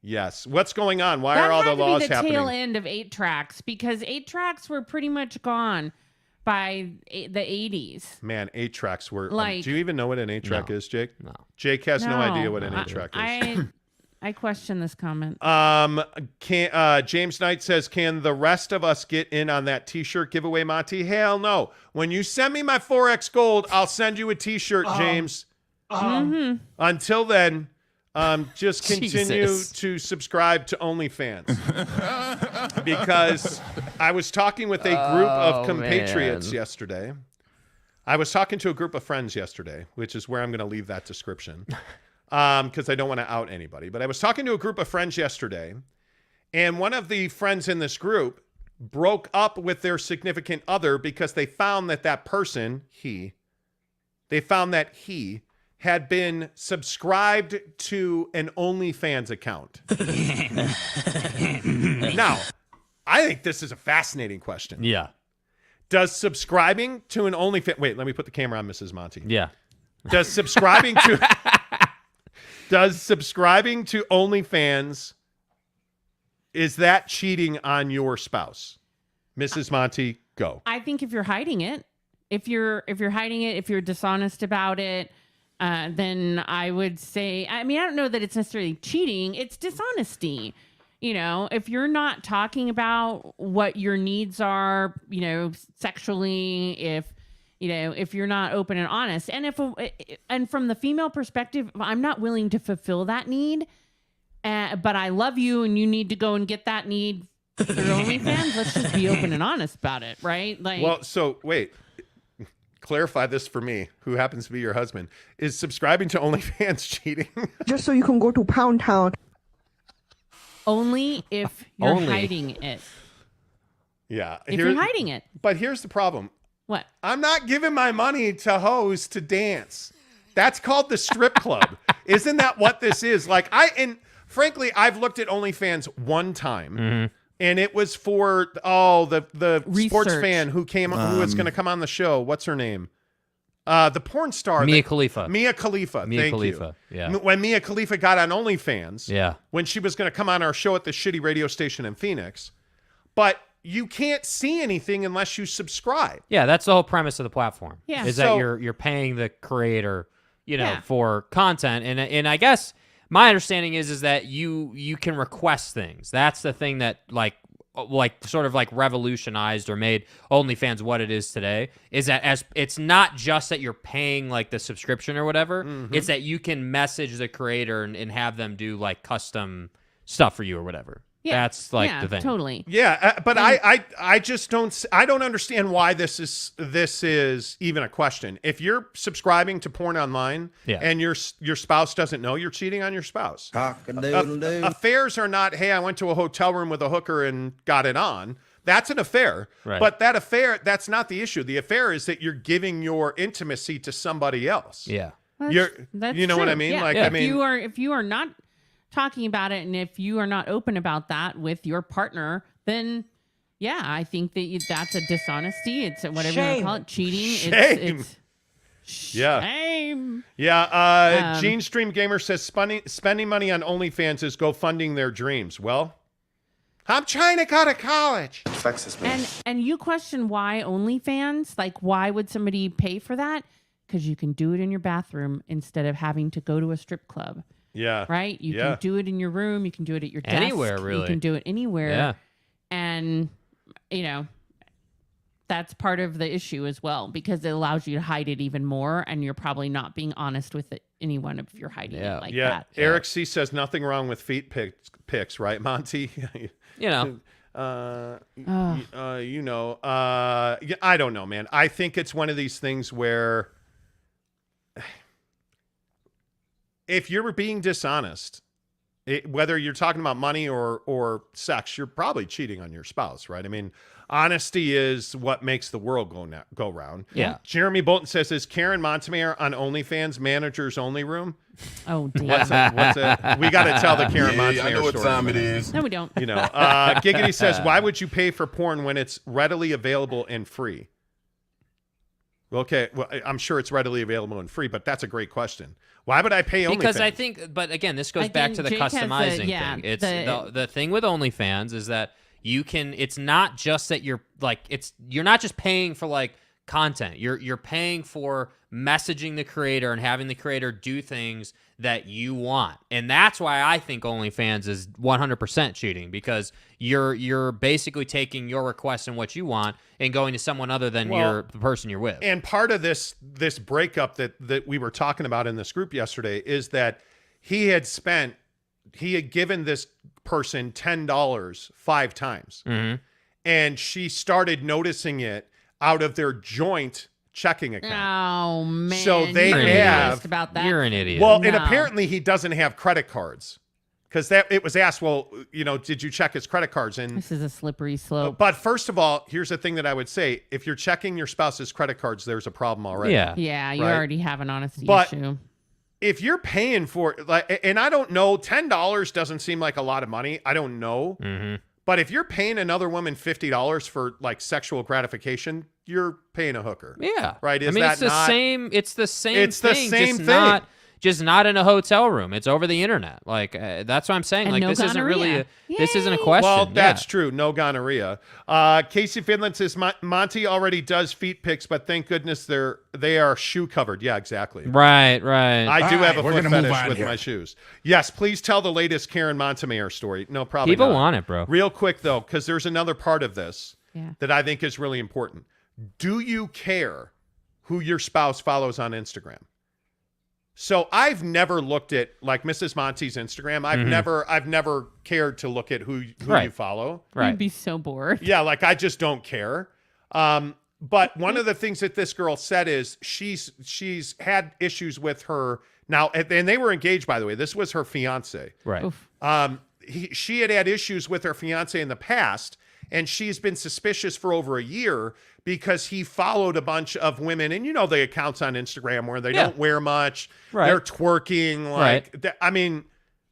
Yes. What's going on? Why are all the laws That had to be the happening? tail end of 8 tracks because 8 tracks were pretty much gone by the 80s. Man, 8 tracks were. Like- do you even know what an 8-track is, Jake? No. Jake has no idea what an 8-track is. I question this comment. James Knight says, can the rest of us get in on that T-shirt giveaway, Monty? Hell no. When you send me my 4X gold, I'll send you a T-shirt, James. Until then, just continue Jesus. to subscribe to OnlyFans. Because I was talking with a group of compatriots yesterday. I was talking to a group of friends yesterday, which is where I'm going to leave that description. Because I don't want to out anybody. But I was talking to a group of friends yesterday, and one of the friends in this group broke up with their significant other because they found that person, they found that he had been subscribed to an OnlyFans account. Now, I think this is a fascinating question. Yeah. Does subscribing to an OnlyFans... Wait, let me put the camera on Mrs. Monty. Yeah. Does subscribing to OnlyFans, is that cheating on your spouse? Mrs. Monty, go. I think if you're hiding it, if you're hiding it, if you're dishonest about it, then I would say, I mean, I don't know that it's necessarily cheating. It's dishonesty. You know, if you're not talking about what your needs are, you know, sexually, if you're not open and honest, and from the female perspective, if I'm not willing to fulfill that need, but I love you and you need to go and get that need through OnlyFans, let's just be open and honest about it, right? Like, Well, so wait. Clarify this for me, who happens to be your husband. Is subscribing to OnlyFans cheating? Just so you can go to Pound Town. only if you're Only. hiding it. Yeah. If you're hiding it. But here's the problem. What? I'm not giving my money to hoes to dance. That's called the strip club. Isn't that what this is? Like, frankly, I've looked at OnlyFans one time, and it was for the sports fan who was going to come on the show. What's her name? The porn star. Mia Khalifa. Mia Khalifa. Mia Thank Khalifa. you. Yeah. When Mia Khalifa got on OnlyFans, Yeah. when she was going to come on our show at the shitty radio station in Phoenix, but you can't see anything unless you subscribe. Yeah, that's the whole premise of the platform. Yeah. Is So- that you're paying the creator, Yeah. for content, and I guess my understanding is that you can request things. That's the thing that like sort of like revolutionized or made OnlyFans what it is today. Is that as it's not just that you're paying like the subscription or whatever. It's that you can message the creator and have them do like custom stuff for you or whatever. Yeah. That's like the thing. Totally. Yeah, but I just don't understand why this is even a question. If you're subscribing to porn online and your spouse doesn't know, you're cheating on your spouse. Affairs are not, hey, I went to a hotel room with a hooker and got it on. That's an affair. Right. But that affair, that's not the issue. The affair is that you're giving your intimacy to somebody else. Yeah. That's you know true. what I mean? Yeah. Like, Yeah. I mean, if you are not talking about it, and if you are not open about that with your partner, then yeah, I think that that's a dishonesty. It's whatever you want to call it, cheating. Shame. It's Yeah. shame. Yeah. Gene Stream Gamer says spending money on OnlyFans is go funding their dreams. Well, I'm trying to go to college. And you question why OnlyFans? Like, why would somebody pay for that? Because you can do it in your bathroom instead of having to go to a strip club. Yeah. Right? You can do it in your room. You can do it at your desk. Anywhere, really. You can do it anywhere. Yeah. And, that's part of the issue as well, because it allows you to hide it even more, and you're probably not being honest with anyone if you're hiding it like that. Eric C says nothing wrong with feet pics, right, Monty? I don't know, man. I think it's one of these things where if you're being dishonest, whether you're talking about money or sex, you're probably cheating on your spouse, right? I mean, honesty is what makes the world go round. Yeah. Jeremy Bolton says, is Karen Montemayor on OnlyFans manager's only room? Oh, damn. What's it? We got to tell the Karen Montemayor I know what story. time it is. No, we don't. Giggity says, why would you pay for porn when it's readily available and free? Okay, well, I'm sure it's readily available and free, but that's a great question. Why would I pay OnlyFans? Because I think, but again, this goes back to the Jake has customizing thing. It's the thing with OnlyFans is that you can. It's not just that you're not just paying for like content. You're paying for messaging the creator and having the creator do things that you want, and that's why I think OnlyFans is 100% cheating, because you're basically taking your request and what you want and going to someone other than the person you're with. And part of this breakup that we were talking about in this group yesterday is that he had given this person $10 5 times, and she started noticing it out of their joint checking account. Oh, man. So they have about that. You're an idiot. Well, and apparently he doesn't have credit cards, because it was asked, well, did you check his credit cards? And this is a slippery slope. but first of all, here's the thing that I would say: if you're checking your spouse's credit cards, there's a problem already. Yeah, you right? already have an honesty But issue. if you're paying for it, and I don't know, $10 doesn't seem like a lot of money. I don't know. But if you're paying another woman $50 for like sexual gratification, you're paying a hooker. Yeah. Right? It's the same. It's the same thing. Just not in a hotel room. It's over the internet. Like that's what I'm saying. And like no this isn't really. gonorrhea. This isn't a question. Well, that's true. No gonorrhea. Casey Finland says Monty already does feet pics, but thank goodness they are shoe covered. Yeah, exactly. Right. I do have a we're foot gonna move fetish on with here. my shoes. Yes, please tell the latest Karen Montemayor story. No problem. People want it, bro. Real quick though, because there's another part of this Yeah. that I think is really important. Do you care who your spouse follows on Instagram? So I've never looked at like Mrs. Monty's Instagram. I've never cared to look at who you follow. Right. You'd be so bored. Yeah, like I just don't care. But one of the things that this girl said is she's had issues with her now, and they were engaged, by the way. This was her fiance. Right. Oof. She had issues with her fiance in the past, and she's been suspicious for over a year because he followed a bunch of women, and the accounts on Instagram where they don't wear much, Right. they're twerking, I mean,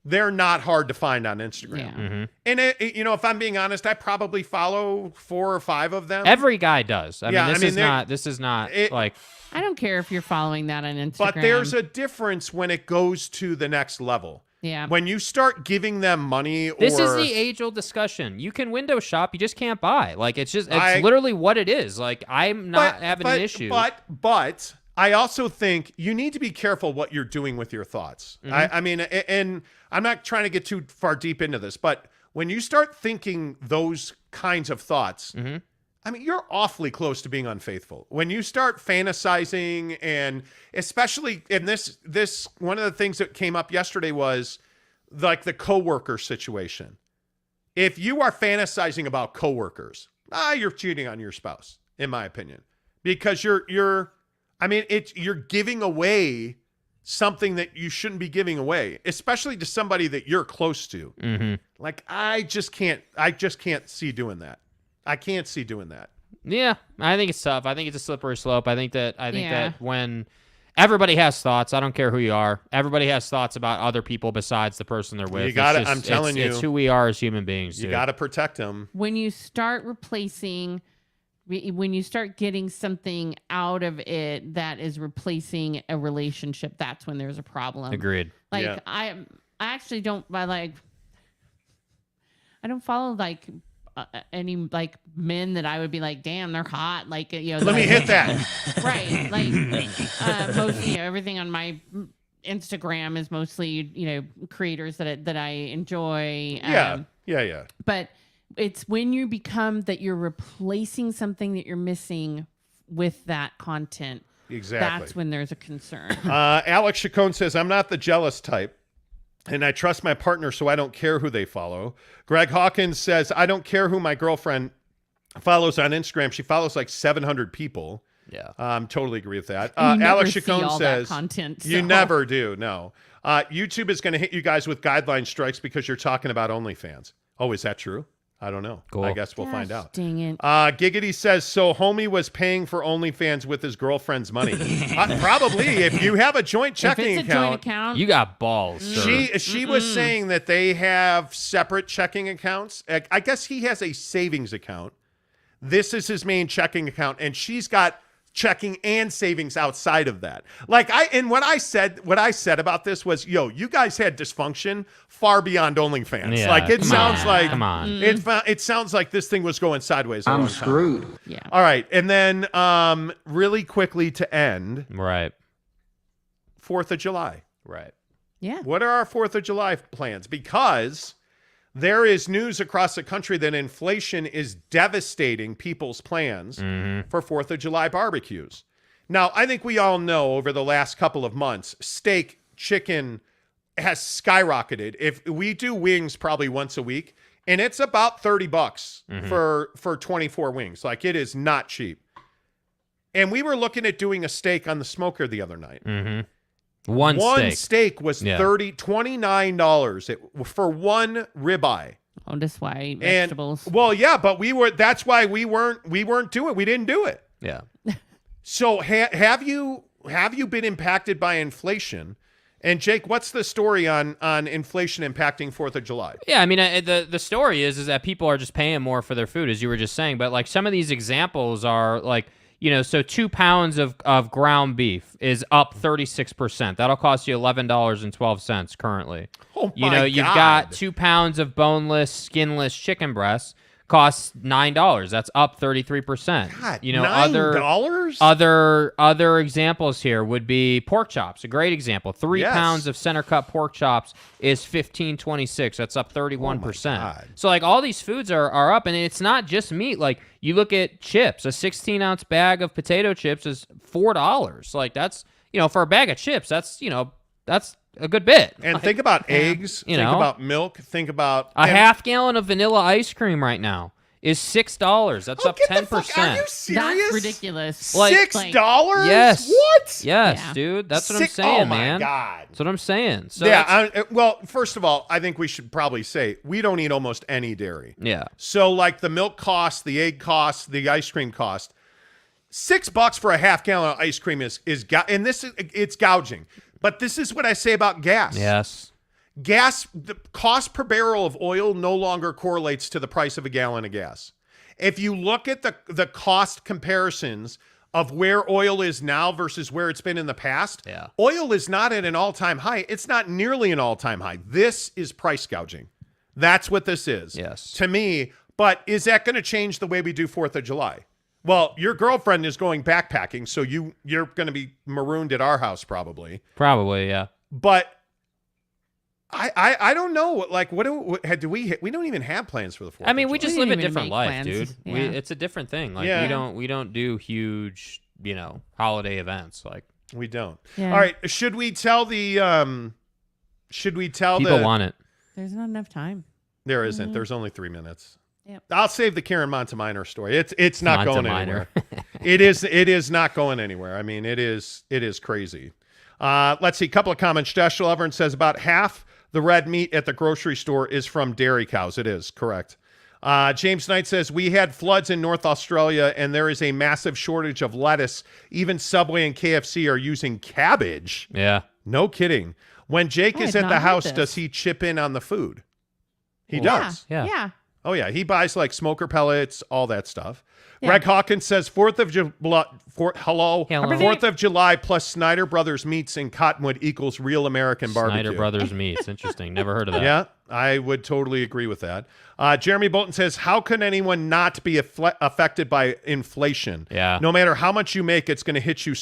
they're not hard to find on Instagram. Yeah. And if I'm being honest, I probably follow 4 or 5 of them. Every guy does. I Yeah, mean, I mean, this is not it- like. I don't care if you're following that on Instagram. But there's a difference when it goes to the next level. Yeah. When you start giving them money, This is the age-old discussion. You can window shop, you just can't buy. Like it's literally what it is. Like I'm not having an issue. But I also think you need to be careful what you're doing with your thoughts. I mean, and I'm not trying to get too far deep into this, but when you start thinking those kinds of thoughts, I mean, you're awfully close to being unfaithful. When you start fantasizing, and especially in this one of the things that came up yesterday was like the coworker situation. If you are fantasizing about coworkers, you're cheating on your spouse, in my opinion, because you're giving away something that you shouldn't be giving away, especially to somebody that you're close to. Like, I just can't see doing that. I can't see doing that. Yeah, I think it's tough. I think it's a slippery slope. I think that when everybody has thoughts, I don't care who you are. Everybody has thoughts about other people besides the person they're with. I'm telling you, it's who we are as human beings. You got to protect them. When you start when you start getting something out of it that is replacing a relationship, that's when there's a problem. Agreed. Like I actually don't. I don't follow like any like men that I would be like, damn, they're hot. Like, let me hit that. Right. Like mostly everything on my Instagram is mostly, creators that I enjoy. Yeah. But it's when you become that you're replacing something that you're missing with that content. Exactly. That's when there's a concern. Alex Chacon says, I'm not the jealous type, and I trust my partner, so I don't care who they follow. Greg Hawkins says, I don't care who my girlfriend follows on Instagram. She follows like 700 people. Yeah. Totally agree with that. You never Alex see Chacon all says, that content, you so. never do, no. YouTube is going to hit you guys with guideline strikes because you're talking about OnlyFans. Oh, is that true? I don't know. Cool. I guess we'll find out. Dang it. Giggity says, so homie was paying for OnlyFans with his girlfriend's money. Probably. If you have a joint checking account, you got balls. Sir. She was saying that they have separate checking accounts. I guess he has a savings account. This is his main checking account, and she's got checking and savings outside of that. What I said about this was, you guys had dysfunction far beyond OnlyFans. Yeah, it sounds like come on. It sounds like this thing was going sideways. I'm screwed. Yeah. All right, and then really quickly to end, Right. 4th of July. Right. Yeah. What are our 4th of July plans? Because there is news across the country that inflation is devastating people's plans for 4th of July barbecues. Now, I think we all know over the last couple of months, steak, chicken has skyrocketed. If we do wings probably once a week, and it's about $30 for 24 wings. Like, it is not cheap. And we were looking at doing a steak on the smoker the other night. One steak was $29 for one ribeye. Oh, that's why vegetables. But that's why we didn't do it. Yeah. So have you been impacted by inflation? And Jake, what's the story on inflation impacting 4th of July? Yeah, I mean, the story is that people are just paying more for their food, as you were just saying. But like some of these examples are like, so 2 pounds of ground beef is up 36%. That'll cost you $11.12 currently. Oh my God. You've got 2 pounds of boneless, skinless chicken breasts costs $9. That's up 33%. God, $9? Other examples here would be pork chops. A great example. 3 pounds of center cut pork chops is $15.26. That's up 31%. Oh so like all these foods are up, and it's not just meat. Like you look at chips. A 16-ounce bag of potato chips is $4. Like that's for a bag of chips. That's a good bit. And think about eggs, think about milk, think about a half gallon of vanilla ice cream right now is $6. That's up 10%. Are you serious? That's ridiculous. Like, $6? Yes. What? Yes, dude. That's what I'm saying, man. Oh my God. That's what I'm saying. So well, first of all, I think we should probably say we don't eat almost any dairy. Yeah. So like the milk cost, the egg cost, the ice cream cost, $6 for a half gallon of ice cream it's gouging. But this is what I say about gas. Yes. Gas, the cost per barrel of oil no longer correlates to the price of a gallon of gas. If you look at the cost comparisons of where oil is now versus where it's been in the past, Yeah. oil is not at an all-time high. It's not nearly an all-time high. This is price gouging. That's what this is. Yes. To me, but is that going to change the way we do 4th of July? Well, your girlfriend is going backpacking, so you're going to be marooned at our house probably. Probably, yeah. But I don't know. Like, what do we don't even have plans for the 4th. I mean, we just live a different life, plans. dude. Yeah. It's a different thing. Like we don't do huge, holiday events. Like we don't. Yeah. All right. Should we tell people the want it? There's not enough time. There isn't. There's only 3 minutes. Yep. I'll save the Karen Monteminer story. It's not going Monteminer. anywhere. It is not going anywhere. I mean, it is crazy. Let's see. A couple of comments. Josh Everett says about half the red meat at the grocery store is from dairy cows. It is correct. James Knight says we had floods in North Australia and there is a massive shortage of lettuce. Even Subway and KFC are using cabbage. Yeah. No kidding. When Jake is at the house, this. does he chip in on the food? He does. Yeah. Yeah. Oh, yeah. He buys like smoker pellets, all that stuff. Yeah. Greg Hawkins says 4th of July, 4th of July plus Snyder Brothers meats in Cottonwood equals real American barbecue. Snyder Brothers meats. Interesting. Never heard of that. Yeah, I would totally agree with that. Jeremy Bolton says, how can anyone not be affected by inflation? Yeah. No matter how much you make, it's going to hit you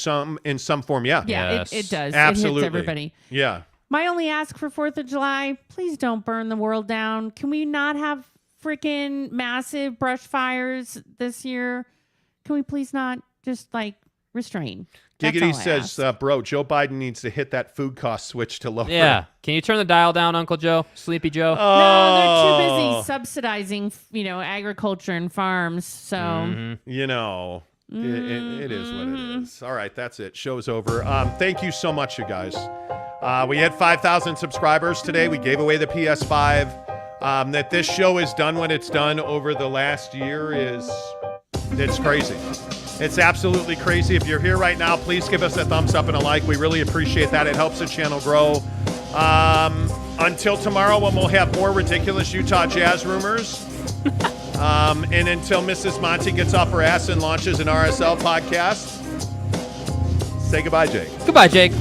in some form. Yeah. Yeah, Yes. it does. Absolutely. It hits everybody. Yeah. My only ask for 4th of July, please don't burn the world down. Can we not have freaking massive brush fires this year? Can we please not just restrain? That's Giggity all I says, ask. bro, Joe Biden needs to hit that food cost switch to lower. Yeah. Can you turn the dial down, Uncle Joe? Sleepy Joe? No, they're too busy subsidizing, agriculture and farms. So It is what it is. All right, that's it. Show's over. Thank you so much, you guys. We had 5,000 subscribers today. We gave away the PS5. That this show is done when it's done over the last year it's crazy. It's absolutely crazy. If you're here right now, please give us a thumbs up and a like. We really appreciate that. It helps the channel grow. Until tomorrow when we'll have more ridiculous Utah Jazz rumors. And until Mrs. Monty gets off her ass and launches an RSL podcast, say goodbye, Jake. Goodbye, Jake.